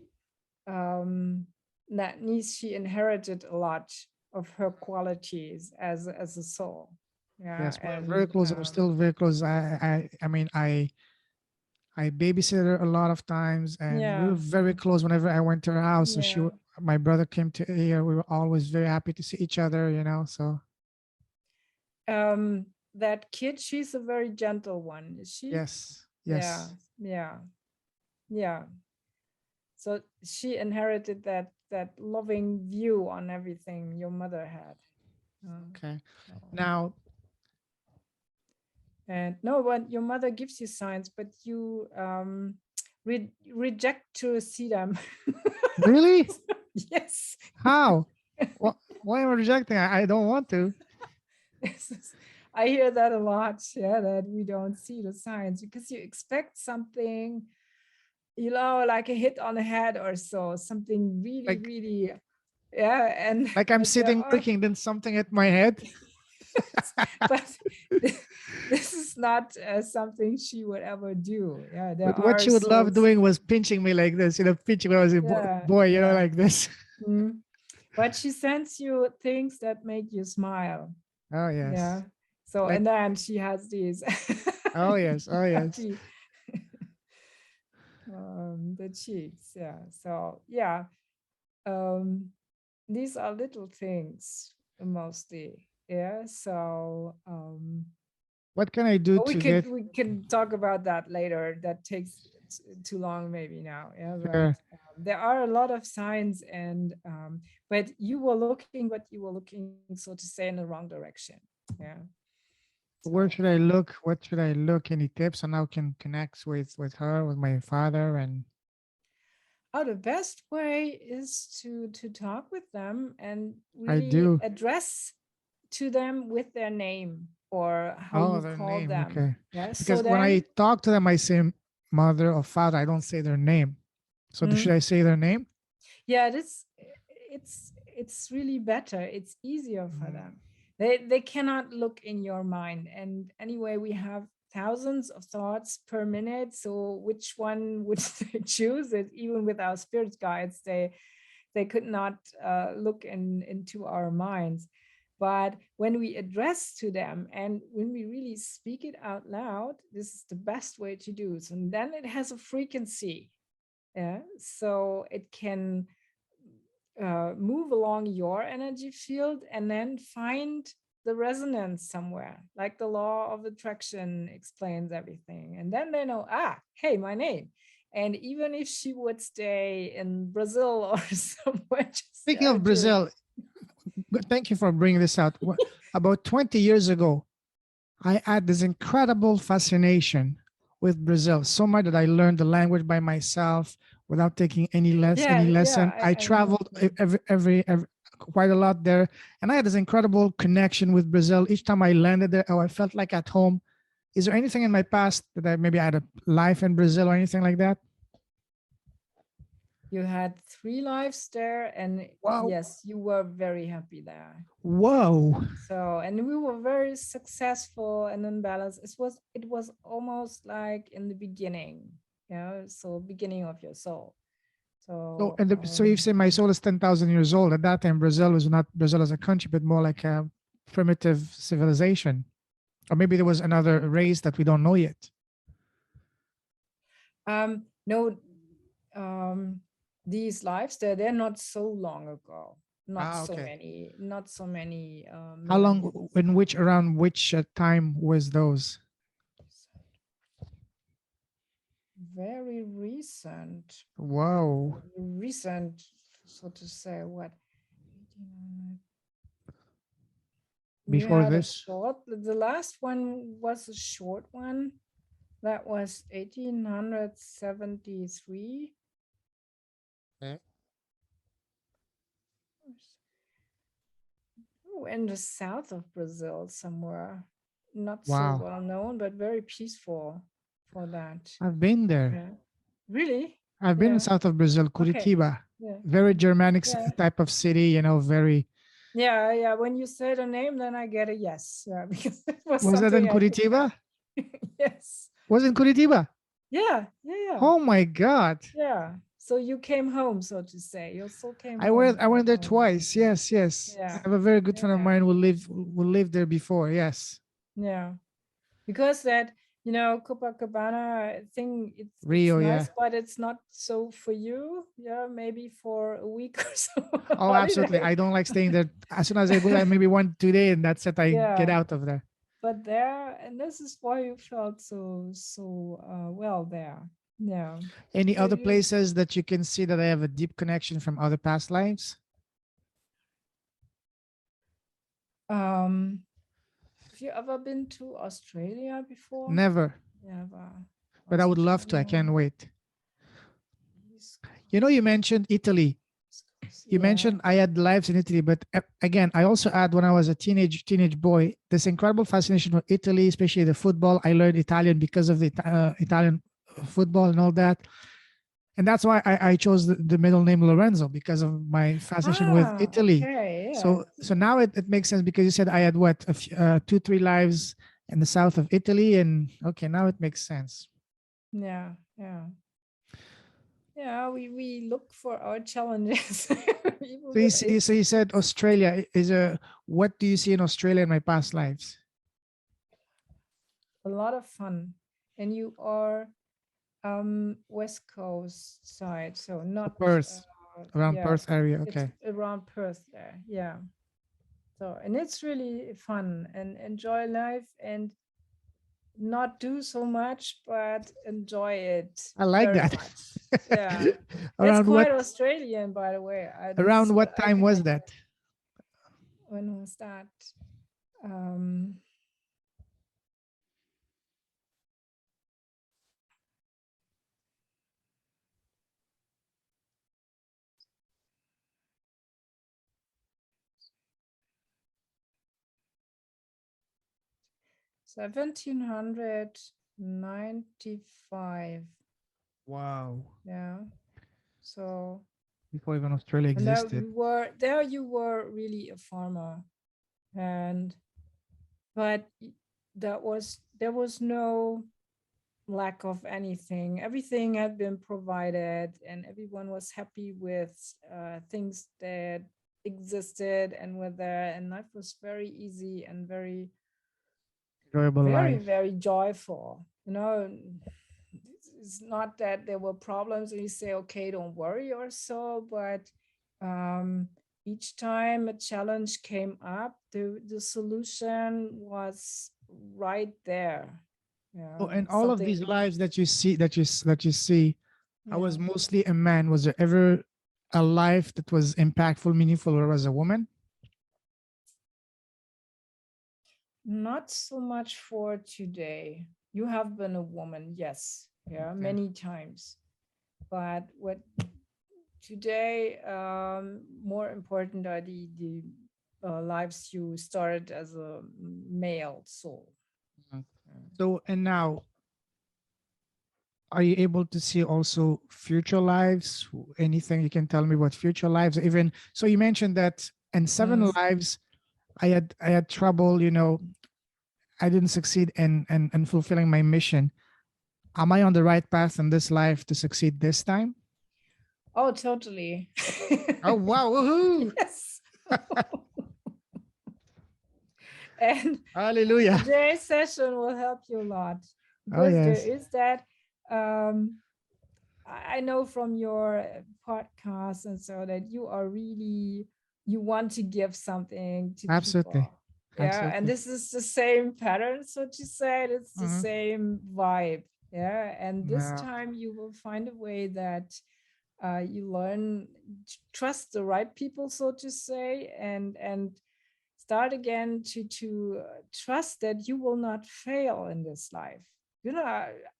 um, that niece, she inherited a lot of her qualities as a soul. Yeah, Yes, we're very and close. And we're still very close. I mean, I babysit her a lot of times, and we were yeah, very close whenever I went to her house. So yeah. my brother came to here. We were always very happy to see each other. So That kid, she's a very gentle one, is she? yes, Yeah, yes. yeah, yeah. So she inherited that loving view on everything your mother had. Okay. So, Now, and no, but your mother gives you signs, but you reject to see them. really, Yes. how? What? Why am I rejecting? I don't want to. I hear that a lot. Yeah, that we don't see the signs because you expect something, like a hit on the head or so, something really, Like, really, yeah. And like I'm but there sitting are, working, then something hit my head. but this is not something she would ever do. Yeah, there But what are she would love souls. doing was pinching me like this. Pinching when I was a Yeah, boy. yeah. Like this. Mm. But she sends you things that make you smile. Oh yes. Yeah. So Like and then she has these oh yes. Oh yes. happy the cheeks. Yeah. So yeah. Um these are little things mostly. Yeah. So What can I do but to get we can talk about that later. That takes too long maybe now. Yeah, but her? there are a lot of signs, and but you were looking, so to say, in the wrong direction. Yeah. Where So should I look? What should I look? Any tips on how I can connect with her, with my father, and the best way is to talk with them and I really do. address to them with their name or how Oh, you their call name. them. Okay. Yeah. So Because when I then talk to them, I say mother or father. I don't say their name. So should mm, I say their name? yeah, it's really better. It's easier for Mm. them. They cannot look in your mind. And anyway, we have thousands of thoughts per minute. So which one would they choose? It even with our spirit guides, they could not look into our minds. But when we address to them and when we really speak it out loud, this is the best way to do it. And then it has a frequency. Yeah. So it can move along your energy field and then find the resonance somewhere, like the law of attraction explains everything. And then they know, hey, my name. And even if she would stay in Brazil or somewhere, just Speaking of to Brazil, thank you for bringing this out. About 20 years ago, I had this incredible fascination with Brazil, so much that I learned the language by myself without taking any lesson. I I know. traveled every quite a lot there, and I had this incredible connection with Brazil. Each time I landed there, I felt like at home. Is there anything in my past that I maybe had a life in Brazil or anything like that? You had 3 lives there, and Wow. yes, you were very happy there. Whoa. So, and we were very successful and in balance. It was almost like in the beginning, so beginning of your soul. So, So, so you say my soul is 10,000 years old. At that time, Brazil was not Brazil as a country, but more like a primitive civilization. Or maybe there was another race that we don't know yet. no, these lives they're not so long ago, not so Okay. many, not so many How long, millions. in which, around which time was those? Very recent. Wow. Recent, so to say. What? 1800. You Before had a this? short, the last one was a short one. That was 1873. Okay. Oh, in the south of Brazil somewhere. Not so Wow. well known, but very peaceful for that. I've been there. Yeah. Really? I've been in Yeah. south of Brazil, Okay. Curitiba. Yeah. Very Germanic Yeah. type of city, very. Yeah. Yeah. When you say the name, then I get a yes. Yeah. Because it was Was that something in I could. Curitiba? Yes. Was in Curitiba? Yeah. Yeah. Yeah. Oh my God. Yeah. So you came home, so to say. Your soul came I went home I went that there moment. twice. Yes, yes. I Yeah. have a very good friend of Yeah. mine who lived there before. Yes. Yeah. Because that, Copacabana thing, it's Rio, yeah. nice, but it's not so for you. Yeah, maybe for a week or so Oh, absolutely. holiday. I don't like staying there. As soon as I go there, maybe 1 2 days, and that's it. I get Yeah. out of there. But there, and this is why you felt so well there. Yeah. Any So other you places that you can see that I have a deep connection from other past lives? um have you ever been to Australia before? Never, Never. but I would love to. I Australia. can't wait. East You mentioned Italy. Coast. You Yeah. mentioned I had lives in Italy, but again, I also had when I was a teenage boy this incredible fascination with Italy, especially the football. I learned Italian because of the Italian football and all that, and that's why I chose the middle name Lorenzo because of my fascination with Italy. Okay. Yeah. So now it makes sense because you said I had what 2 3 lives in the south of Italy, and okay, now it makes sense. Yeah. Yeah. Yeah. We look for our challenges. So Even with so you said Australia is a. What do you see in Australia in my past lives? a lot of fun. And you are West Coast side, so not Perth, around yeah, Perth area. it's Okay. around Perth there. Yeah. So, and it's really fun and enjoy life and not do so much, but enjoy it I like very that. much. Yeah. That's around quite what Australian, by the way. That's around what what I time can was enjoy. that? When was that? Um, 1795. Wow. Yeah. So, Before even Australia and existed. you were really a farmer, and but there was no lack of anything. Everything had been provided, and everyone was happy with things that existed and were there, and life was very easy and very, Enjoyable very, life. very joyful. It's not that there were problems and you say, okay, don't worry or so, but um, each time a challenge came up, the solution was right there. Oh, Yeah, and all of these something. lives that you see, that you see, I Yeah, was mostly a man. Was there ever a life that was impactful, meaningful, or was a woman? not so much for today. You have been a woman, yes, yeah, Okay. many times. But what today, more important are the lives you started as a male soul. Mhm. So, and now, are you able to see also future lives? Anything you can tell me about future lives? Even so, you mentioned that in seven Mm. lives, I had trouble. I didn't succeed in fulfilling my mission. Am I on the right path in this life to succeed this time? Oh, totally. Oh wow! Woohoo! Yes. And Hallelujah! today's session will help you a lot Oh because there yes, is that. Um, I know from your podcast and so that you are really, you want to give something to absolutely, people. Yeah. And absolutely. this is the same pattern. So you said it's the Hmm. same vibe. Yeah. And this No, time you will find a way that you learn to trust the right people, so to say, and start again to trust that you will not fail in this life.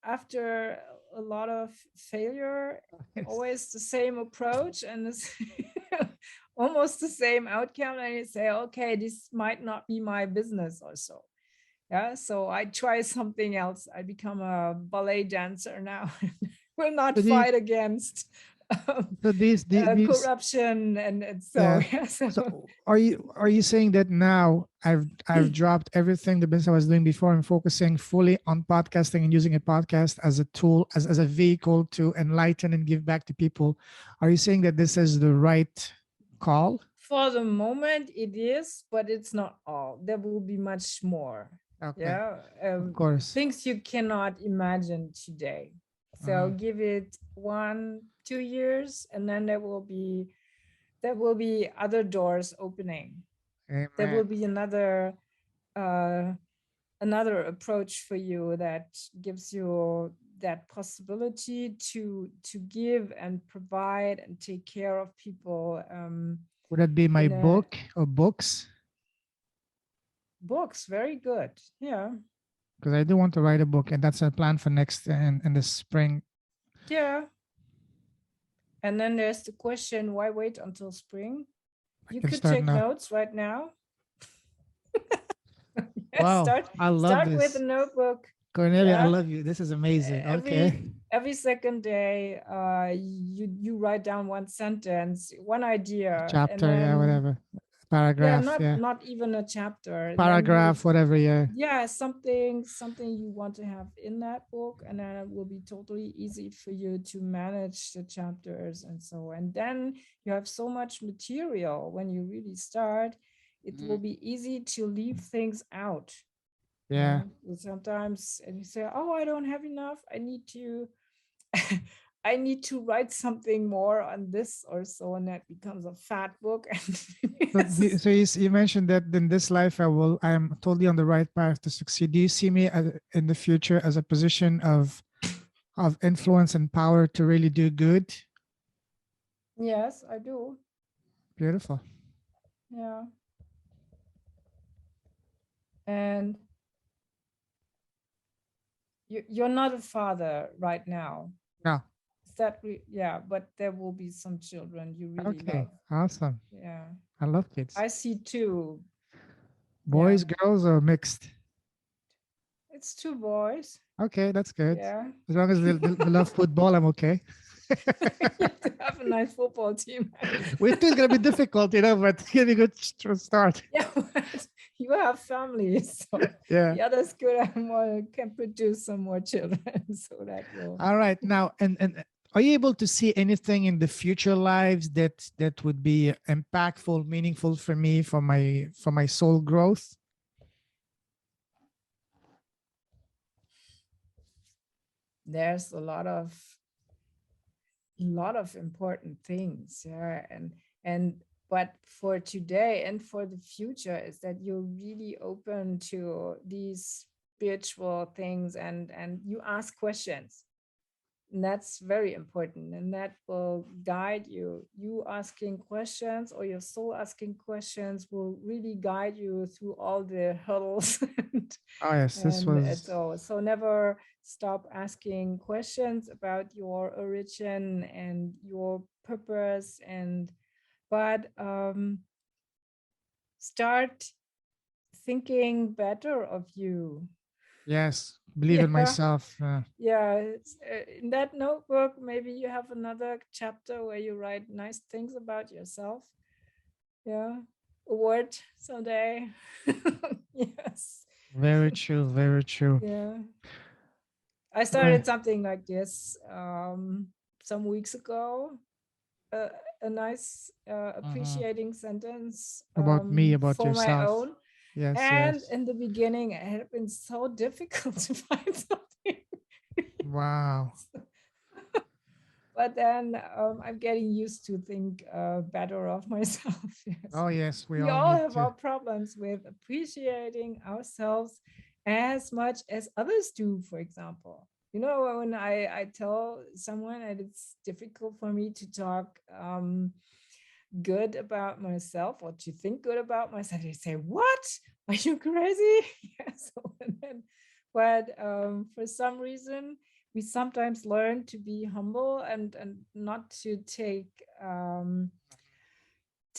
After a lot of failure, yes. always the same approach and this almost the same outcome, and you say, okay, this might not be my business or so. Yeah, so I try something else. I become a ballet dancer now. Will not So these, fight against um, so these, corruption and so yeah. yeah. So So are you saying that now I've dropped everything the business I was doing before and focusing fully on podcasting and using a podcast as a tool, as a vehicle to enlighten and give back to people? Are you saying that this is the right call? for the moment it is, but it's not all. There will be much more. Okay, Yeah, of course. things you cannot imagine today. So Mhm. give it 1 2 years, and then there will be other doors opening. There Amen. will be uh, another approach for you that gives you that possibility to give and provide and take care of people Would that be my in a book or books? books. Very good. Yeah. Because I do want to write a book, and that's a plan for next in the spring. Yeah. And then there's the question, why wait until spring? I You can could start take now. notes right now. Yes, Wow, start I love start with a this. notebook. Cornelia, I Yeah. love you. This is amazing. every Okay. every second day, you write down one sentence, one idea, and Chapter, yeah, then whatever. yeah, Paragraph, not yeah. not even a chapter, and then you will, Paragraph, whatever, yeah. yeah, something you want to have in that book, and then it will be totally easy for you to manage the chapters and so, and then you have so much material when you really start. It will Mhm. be easy to leave things out. Yeah. Yeah, sometimes, and you say, oh, I don't have enough, I need to I need to write something more on this or so, and that becomes a fat book. And So, yes. you mentioned that in this life I am totally on the right path to succeed. Do you see me in the future as a position of influence and power to really do good? Yes, I do. Beautiful. Yeah. And you're not a father right now. No. Is that yeah, but there will be some children you really Okay. love. Awesome. Yeah. I love kids. I see two. Yeah. Boys, girls, or mixed? It's two boys. Okay, that's good. Yeah. As long as they love football, I'm okay. You have to have a nice football team. With two, it's gonna be difficult, but it's gonna be a good start. Yeah, but you have families, so Yeah. the others could have more, can produce some more children, so that will. All right. Now, and Are you able to see anything in the future lives that would be impactful, meaningful for me, for my soul growth? There's a lot of important things, yeah, and but for today and for the future is that you're really open to these spiritual things, and you ask questions. And that's very important, and that will guide you. You asking questions, or your soul asking questions, will really guide you through all the hurdles. and, Oh yes, this and was so never stop asking questions about your origin and your purpose, and but start thinking better of you. yes, believe in Yeah. myself. Yeah, in that notebook, maybe you have another chapter where you write nice things about yourself. Yeah, a word someday. Yes. Very true, very true. Yeah, I Right. started something like this some weeks ago. Uh, a nice Mhm. appreciating sentence About me, about for my yourself. own. Yes, And yes. in the beginning, it had been so difficult to find something. Wow. But then I'm getting used to think better of myself. Yes. Oh yes, we We all all need have to. our problems with appreciating ourselves as much as others do, for example. You know, when I tell someone that it's difficult for me to talk good about myself or to think good about myself, they say, "What? Are you crazy?" Yes. But for some reason, we sometimes learn to be humble and not to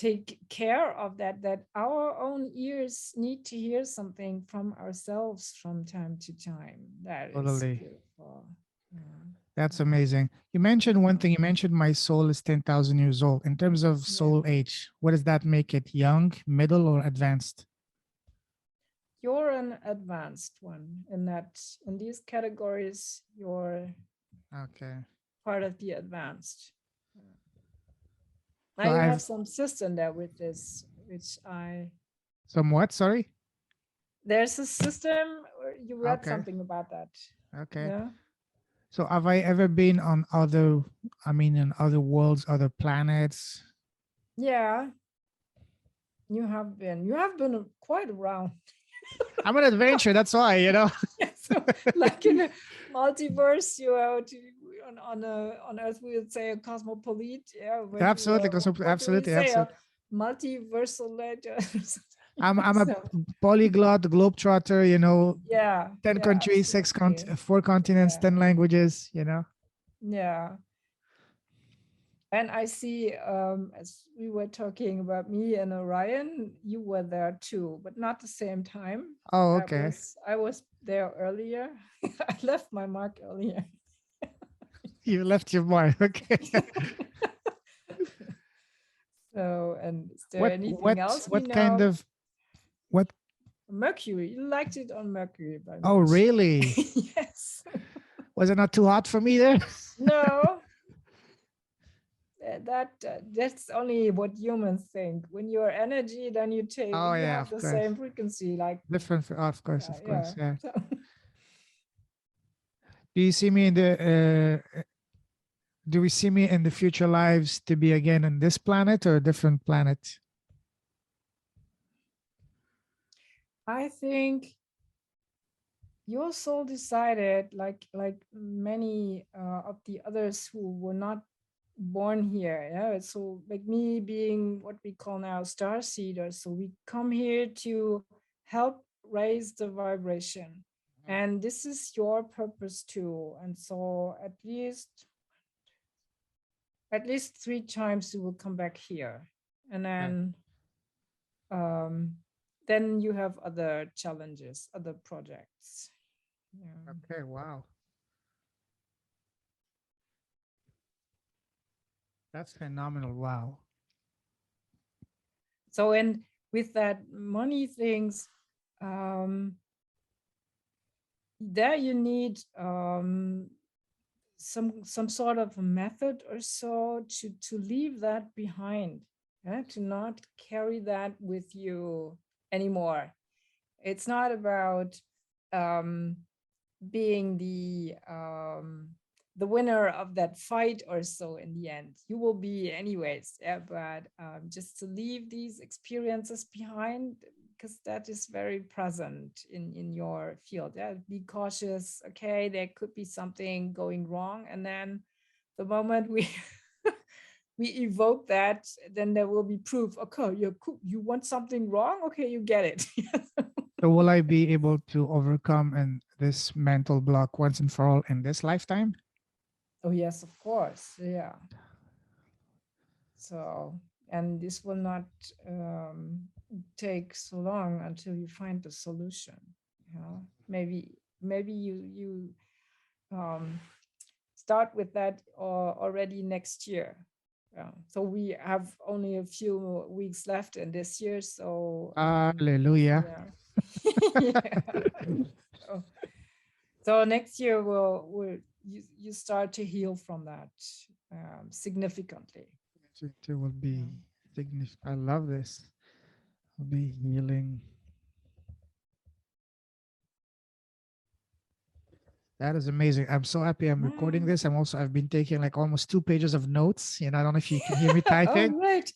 take care of that our own ears need to hear something from ourselves from time to time. That is Totally. beautiful. Yeah. That's amazing. You mentioned one thing. You mentioned my soul is 10,000 years old. In terms of Yeah. soul age, what does that make it? Young, middle, or advanced? You're an advanced one in these categories. You're Okay. part of the advanced. Now So you have I've some system there with this, which I somewhat, sorry. there's a system. You read Okay. something about that. Okay. Yeah. So have I ever been on other, I mean, in other worlds, other planets? Yeah. You have been quite around. I'm an adventure. That's why, you know. Yeah, so like in a multiverse, you are on Earth we would say a cosmopolite. Yeah, but you Absolutely. what do we Absolutely. say? A Absolutely. multiversal later. I'm a So polyglot, globetrotter, you know, yeah, 10 yeah, countries, absolutely. 4 continents, Yeah, 10 languages, you know. yeah. And I see, as we were talking about me and Orion, you were there too, but not the same time. Oh, okay. I was there earlier. I left my mark earlier. You left your mark. Okay. So, and is there anything else we What kind know? of what? Mercury, you liked it on Mercury by Oh, much. really? Yes. Was it not too hot for me there? No, that's only what humans think. When you're energy, then Oh, you yeah, have of the course. same frequency. Like Different, of course, yeah, of yeah. course. Yeah. So, Do you see me in the? Do we see me in the future lives to be again on this planet or a different planet? I think your soul decided, like many of the others who were not born here. Yeah, so like me being what we call now star seeders. So we come here to help raise the vibration, and this is your purpose too. And so at least 3 times you will come back here, and Okay. um, then you have other challenges, other projects. Yeah. Okay. Wow. That's phenomenal. Wow. So and with that money things, um, there you need some sort of a method or so to leave that behind, to not carry that with you anymore. It's not about um, being the winner of that fight or so. In the end, you will be anyways, yeah, but just to leave these experiences behind, because that is very present in your field. Yeah, be cautious. Okay, there could be something going wrong, and then the moment we we evoke that, then there will be proof. Okay, you want something wrong. Okay, you get it. So will I be able to overcome and this mental block once and for all in this lifetime? Oh yes, of course. Yeah. So, and this will not take so long until you find the solution. You know, maybe you start with that already next year. Yeah. So we have only a few weeks left in this year. So Hallelujah. yeah. Yeah. So, so next year will you start to heal from that significantly. It will Yeah. be significant. I love this. I'll be healing. That is amazing. I'm so happy I'm recording this. I've been taking like almost 2 pages of notes. I don't know if you can hear me Oh, typing. right.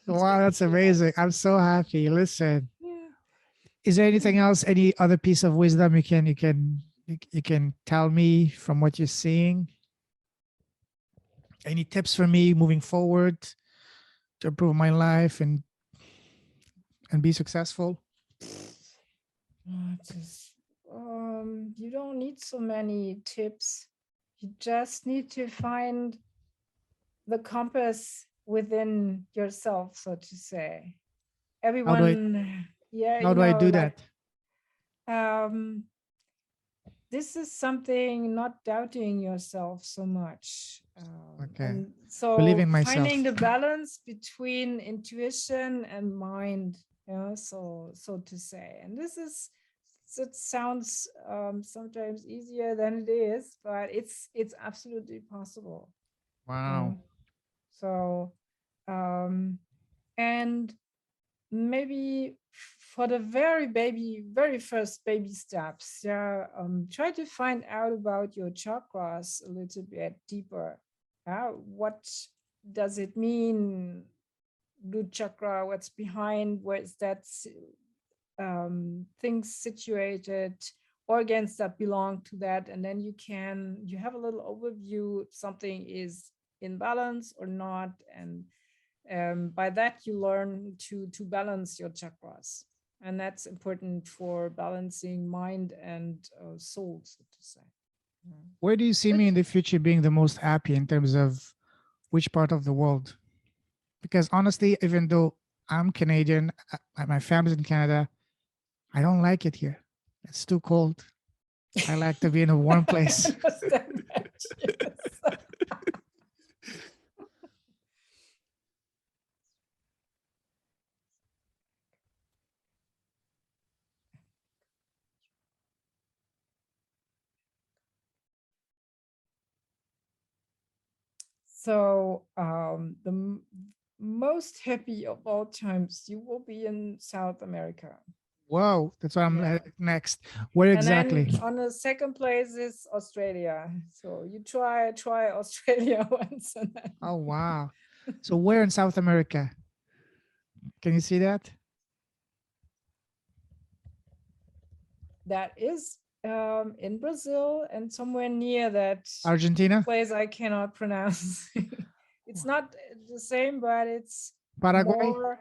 Wow, that's amazing. I'm so happy. Listen, Yeah. is there anything else, any other piece of wisdom you can tell me from what you're seeing? Any tips for me moving forward to improve my life and be successful? Just, you don't need so many tips. You just need to find the compass within yourself, so to say. How do I Everyone, yeah, how do I do like that? um, this is something, not doubting yourself so much. Okay. And so Believing finding myself. the balance between intuition and mind, so to say. And this is, it sounds sometimes easier than it is, but it's absolutely possible. Wow. Yeah. So and maybe for the very first baby steps, yeah, try to find out about your chakras a little bit deeper. What does it mean, root chakra? What's behind? Where is that things situated, organs that belong to that? And then you have a little overview if something is in balance or not. And by that you learn to balance your chakras, and that's important for balancing mind and soul, so to say. Yeah. Where do you see But me in the future being the most happy in terms of which part of the world? Because honestly, even though I'm Canadian, my family's in Canada, I don't like it here. It's too cold. I like to be in a warm I place. understand that. Yes. So most happy of all times, you will be in South America. Wow, that's what I'm Yeah. next. Where And then exactly? on the second place is Australia. So you try Australia once, and then Oh, wow. So where in South America? Can you see that? that is in Brazil and somewhere near that Argentina? place I cannot pronounce. It's not the same, but it's Paraguay? more.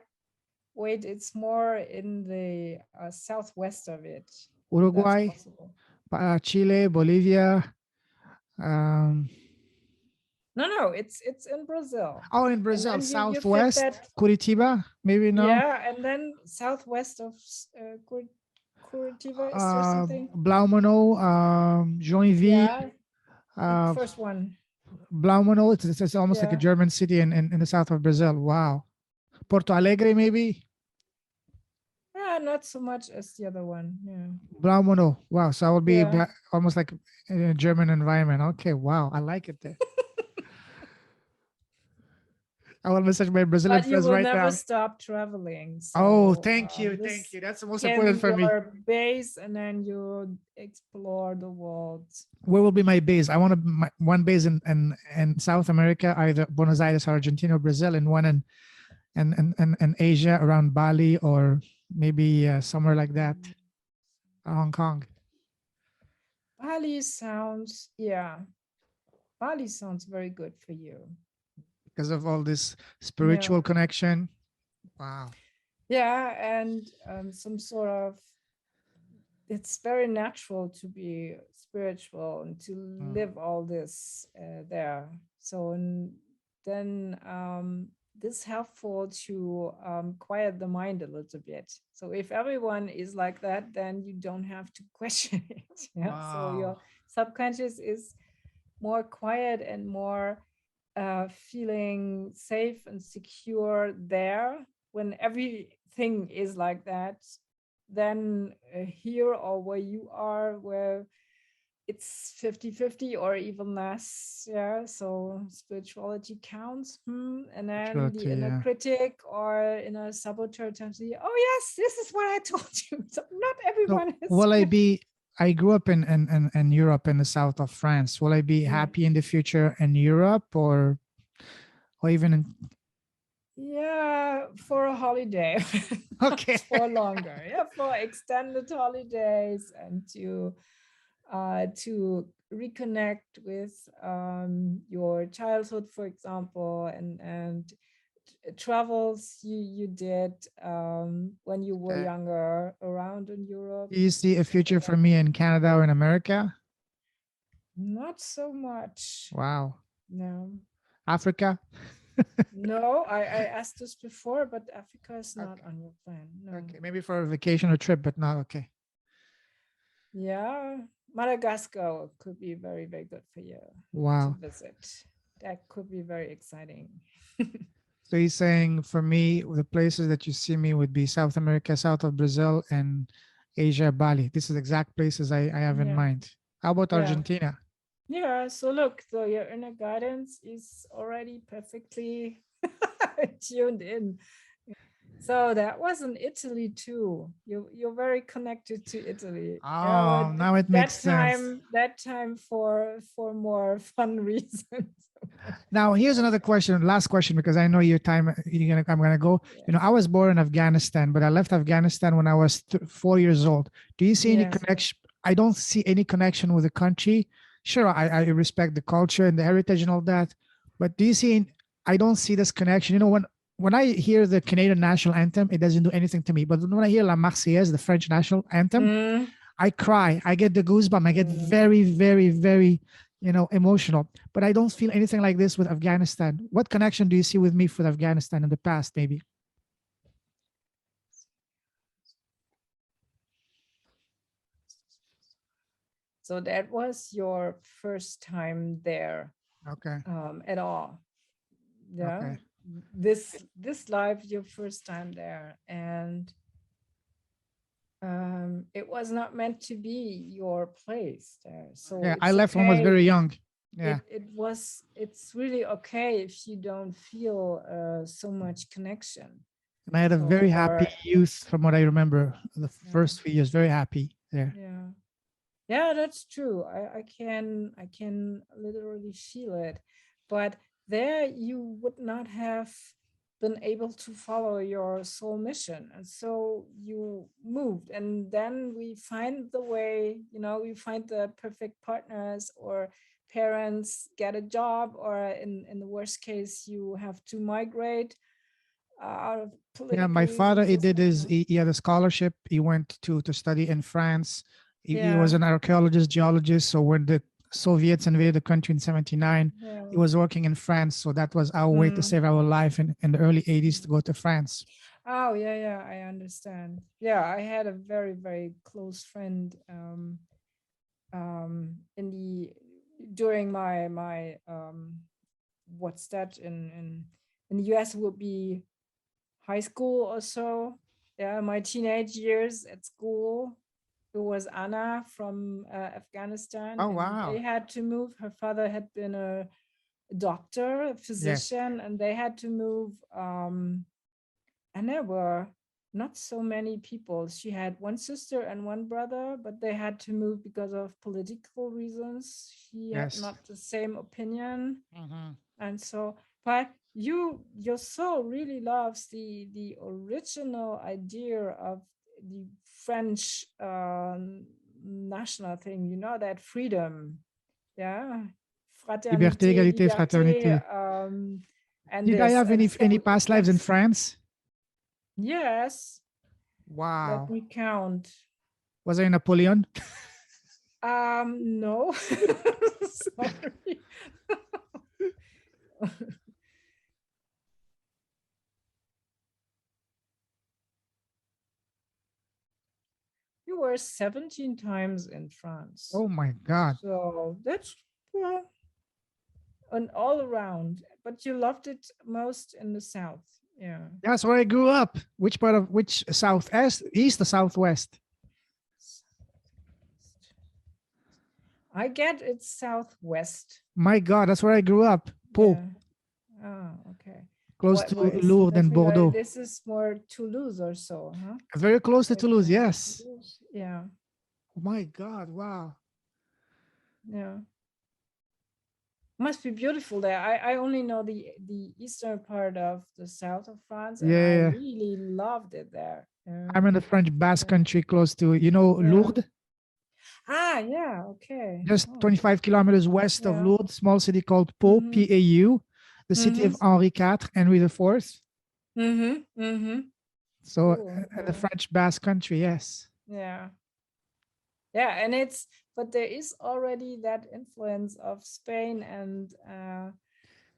Wait, it's more in the southwest of it. If that's Uruguay? possible. Chile? Bolivia? Um, No, it's in Brazil. oh, in And Brazil, then you fit Southwest? that, Curitiba? Maybe no? yeah, and then southwest of Curitiba, is there something? Blaumanau, Joinville, Yeah, the uh, first one. Blaumanau. It's almost like a Yeah. German city in the south of Brazil. Wow. Porto Alegre, maybe? not so much as the other one. Yeah. Blaumono. Wow. So I will be Yeah. almost like in a German environment. Okay. Wow. I like it there. I will message my Brazilian But you friends will right never now. stop traveling. Oh, So thank you. Thank this you. That's the most can be important for me. your base, and then you explore the world. Where will be my base? I want one base in South America, either Buenos Aires, Argentina, or Brazil, and one in Asia around Bali or maybe somewhere like that, Hong Kong. Bali sounds, yeah, Bali sounds very good for you. Because of all this Yeah. spiritual connection. Wow. Yeah, and some sort of, it's very natural to be spiritual and to Mm. live all this there. So, and then this helpful to quiet the mind a little bit. So if everyone is like that, then you don't have to question it. Yeah. So Wow. your subconscious is more quiet and more feeling safe and secure there. When everything is like that, then here or where you are, where it's 50-50 or even less. Yeah. So spirituality counts. And then the Spirituality, inner yeah. critic or inner saboteur tells you, oh, yes, this is what I told you. So not So everyone is. will I be? I grew up in Europe, in the south of France. Will I be Yeah. happy in the future in Europe or even in? Yeah, for a holiday, Okay. not for longer. Yeah, for extended holidays and to reconnect with your childhood, for example, and travels you did when you were Okay. younger around in Europe. Do you see a So future that for me in Canada or in America? not so much. Wow. No. Africa? No, I asked this before, but Africa is not Okay. on your plan. No. Okay. Maybe for a vacation or trip, but not okay. Yeah, Madagascar could be very, very good for you to Wow. visit. That could be very exciting. So he's saying for me, the places that you see me would be South America, south of Brazil, and Asia, Bali. This is exact places I have in Yeah, mind. How about yeah, Argentina? yeah. So look, so your inner guidance is already perfectly tuned in. So that was in Italy too. You're very connected to Italy. Yeah, Oh, but now it makes sense. that time for more fun reasons. Now here's another question, last question, because I know your time. I'm gonna go. Yeah. You know, I was born in Afghanistan, but I left Afghanistan when I was 4 years old. Do you see any Yeah. connection? I don't see any connection with the country. Sure, I respect the culture and the heritage and all that, but do you see? I don't see this connection. You know, when I hear the Canadian national anthem, it doesn't do anything to me. But when I hear La Marseillaise, the French national anthem, Mm, I cry. I get the goosebump. I get mm. very, very, very, emotional. But I don't feel anything like this with Afghanistan. What connection do you see with me with Afghanistan in the past, maybe? So that was your first time there Okay. at all. Yeah. Okay. This life, your first time there. And it was not meant to be your place there. So Yeah. I it's left when I was very okay. young. Yeah. It's really okay if you don't feel so much connection. And I had a So very happy or youth from what I remember. The yeah, first 3 years, very happy there. yeah. Yeah, that's true. I can literally feel it. But there you would not have been able to follow your soul mission. And so you moved. And then we find the way, we find the perfect partners or parents get a job, or in the worst case, you have to migrate out of Yeah. political My father, reasons he or did something else. he had a scholarship. He went to study in France. He was Yeah. an archaeologist, geologist. So when the Soviets invaded the country in 79, he Yeah. was working in France. So that was our way to Mm. save our life in the early 80s to go to France. Oh, yeah, yeah, I understand. Yeah, I had a very, very close friend in the during my what's that in the US would be high school or so. Yeah, my teenage years at school. It was Anna from Afghanistan, Oh, and they wow. had to move. Her father had been a doctor, a Yes. physician, and they had to move. And there were not so many people. She had one sister and one brother, but they had to move because of political reasons. He had Yes. not the same opinion, Mhm. and so. But your soul really loves the original idea of the French national thing. You know, that freedom, yeah, Liberté, fraternité, égalité, liberté, fraternité. and Did I this, have and so any past lives in that's France? yes. Let Wow. me count. Was I Napoleon? No, sorry. You were 17 times in France. Oh my God. So that's, well, an all around, but you loved it most in the south. Yeah. That's where I grew up. Which part of which southeast, east or southwest? I get it's southwest. My God, that's where I grew up. Pau, Yeah. Oh, okay. close to What is Lourdes let and me Bordeaux. this is more Toulouse or so, huh? Very close to Toulouse. Okay. Yes. Toulouse. Yeah. Oh my God. Wow. Yeah. Must be beautiful there. I only know the eastern part of the south of France, and I Yeah. really loved it there. Yeah. I'm in the French Basque country, close to, Yeah. Lourdes, Ah, yeah. Okay. just Oh, 25 kilometers west of yeah. Lourdes, small city called Pau, Mm-hmm. P-A-U, the city Mm-hmm. of Henri IV, Henry the Fourth. Mm-hmm. Mm-hmm. So, Cool. the French Basque country, yes. Yeah. Yeah. And but there is already that influence of Spain, and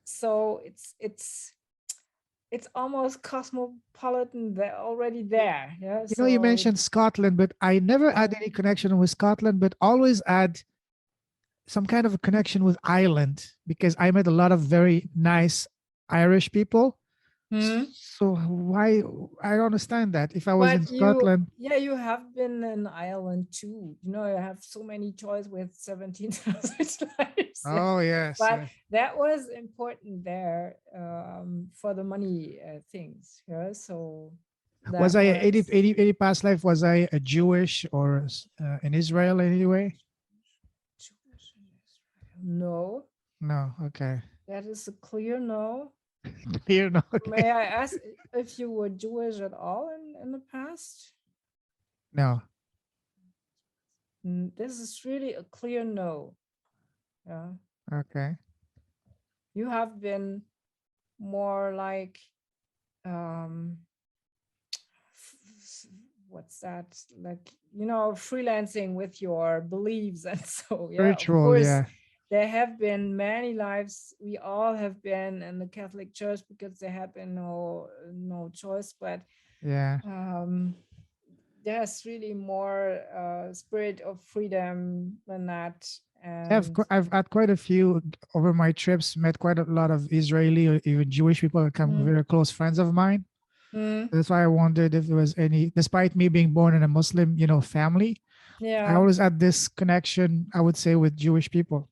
so it's almost cosmopolitan there already there. Yeah. You So mentioned Scotland, but I never had any connection with Scotland, but always had some kind of a connection with Ireland because I met a lot of very nice Irish people. hmm. So why I don't understand that. If I was in But Scotland, you have been in Ireland too. You know, you have so many choice with 17,000 lives there. oh yes, But yes. that was important there for the money things. Yeah, so Was that I was 80 past life? Was I a Jewish or in Israel anyway? Jewish in Israel. No, No. Okay. that is a clear no. Clear. No. Okay. May I ask if you were Jewish at all in the past? No. This is really a clear no. Yeah. Okay. You have been more like um what's that, like, freelancing with your beliefs, and so yeah, of Spiritual. course Yeah. there have been many lives. We all have been in the Catholic Church because there had been no choice, but Yeah. um there's really more spirit of freedom than that. And I've had quite a few over my trips. Met quite a lot of Israeli or even Jewish people that become mm, very close friends of mine. mm, That's why I wondered if there was any, despite me being born in a Muslim, family, I yeah, always had this connection, I would say, with Jewish people.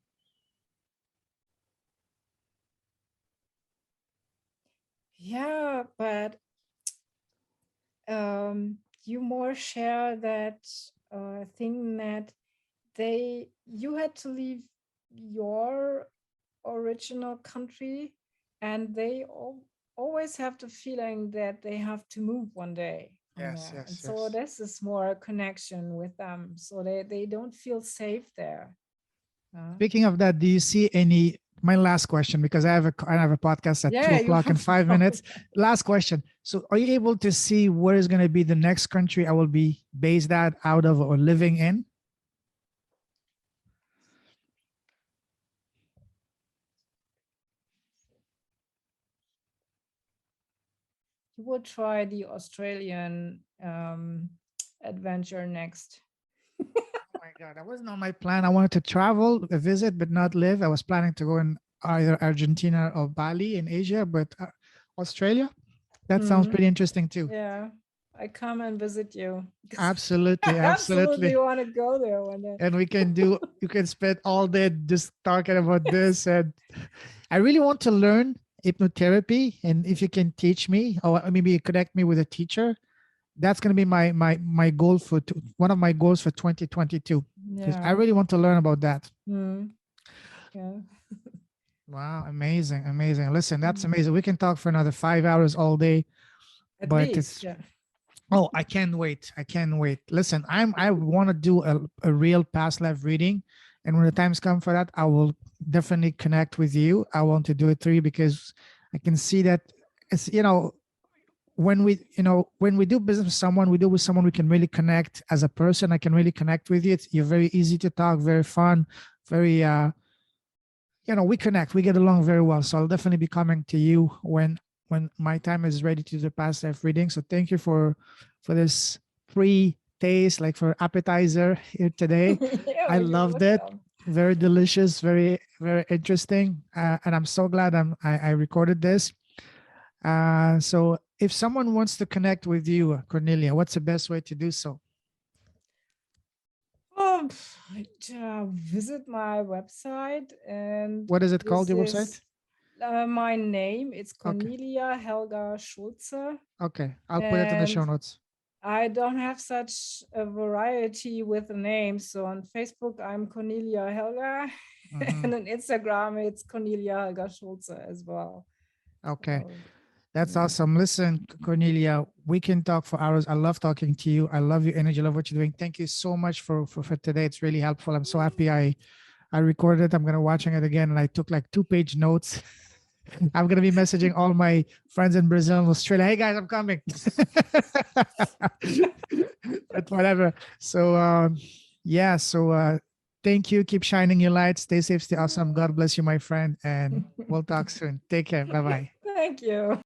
yeah, but you more share that thing that you had to leave your original country, and they always have the feeling that they have to move one day from Yes, there, and yes, so yes. this is more a connection with them, so they don't feel safe there. Speaking of that, do you see any? My last question, because I have a podcast at two Yeah, you o'clock in have to five go. minutes. Last question. So, are you able to see where is going to be the next country I will be based out of or living in? You will try the Australian adventure next. Oh my God, that wasn't on my plan. I wanted to travel, visit, but not live. I was planning to go in either Argentina or Bali in Asia, but Australia, that sounds Mm, pretty interesting too. yeah, I come and visit you. I Absolutely, absolutely absolutely. want to go there one day. And you can spend all day just talking about this. And I really want to learn hypnotherapy. And if you can teach me, or maybe you connect me with a teacher, that's going to be my goal for one of my goals for 2022, because I Yeah. really want to learn about that. Mm, yeah. Wow, amazing, amazing. Listen, that's Mm. amazing. We can talk for another 5 hours all day, At but least, it's yeah. oh, I can't wait. I can't wait. Listen, I want to do a real past life reading. And when the times come for that, I will definitely connect with you. I want to do it through you because I can see that it's, when we do business with someone, we do with someone we can really connect as a person. I can really connect with you. You're very easy to talk, very fun, very we connect, we get along very well. So I'll definitely be coming to you when my time is ready to do the past life reading. So thank you for this free taste, like for appetizer here today. I Yeah, you're loved it. welcome. Very delicious, very very interesting, and I'm so glad I recorded this. So if someone wants to connect with you, Cornelia, what's the best way to do so? Visit my website, and What is it called, this your is website? my name. It's Okay, Cornelia Helga Schulze, okay, I'll put it in the show and notes. I don't have such a variety with the names. So on Facebook, I'm Cornelia Helga, Hmm. and on Instagram, it's Cornelia Helga Schulze as well. Okay. So, That's mm. awesome. Listen, Cornelia, we can talk for hours. I love talking to you. I love your energy. I love what you're doing. Thank you so much for today. It's really helpful. I'm so happy I recorded it. I'm gonna watching it again, and I took like 2-page notes. I'm gonna be messaging all my friends in Brazil and Australia. Hey guys, I'm coming. But whatever. So yeah. So thank you. Keep shining your light. Stay safe. Stay awesome. God bless you, my friend. And we'll talk soon. Take care. Bye bye. Thank you.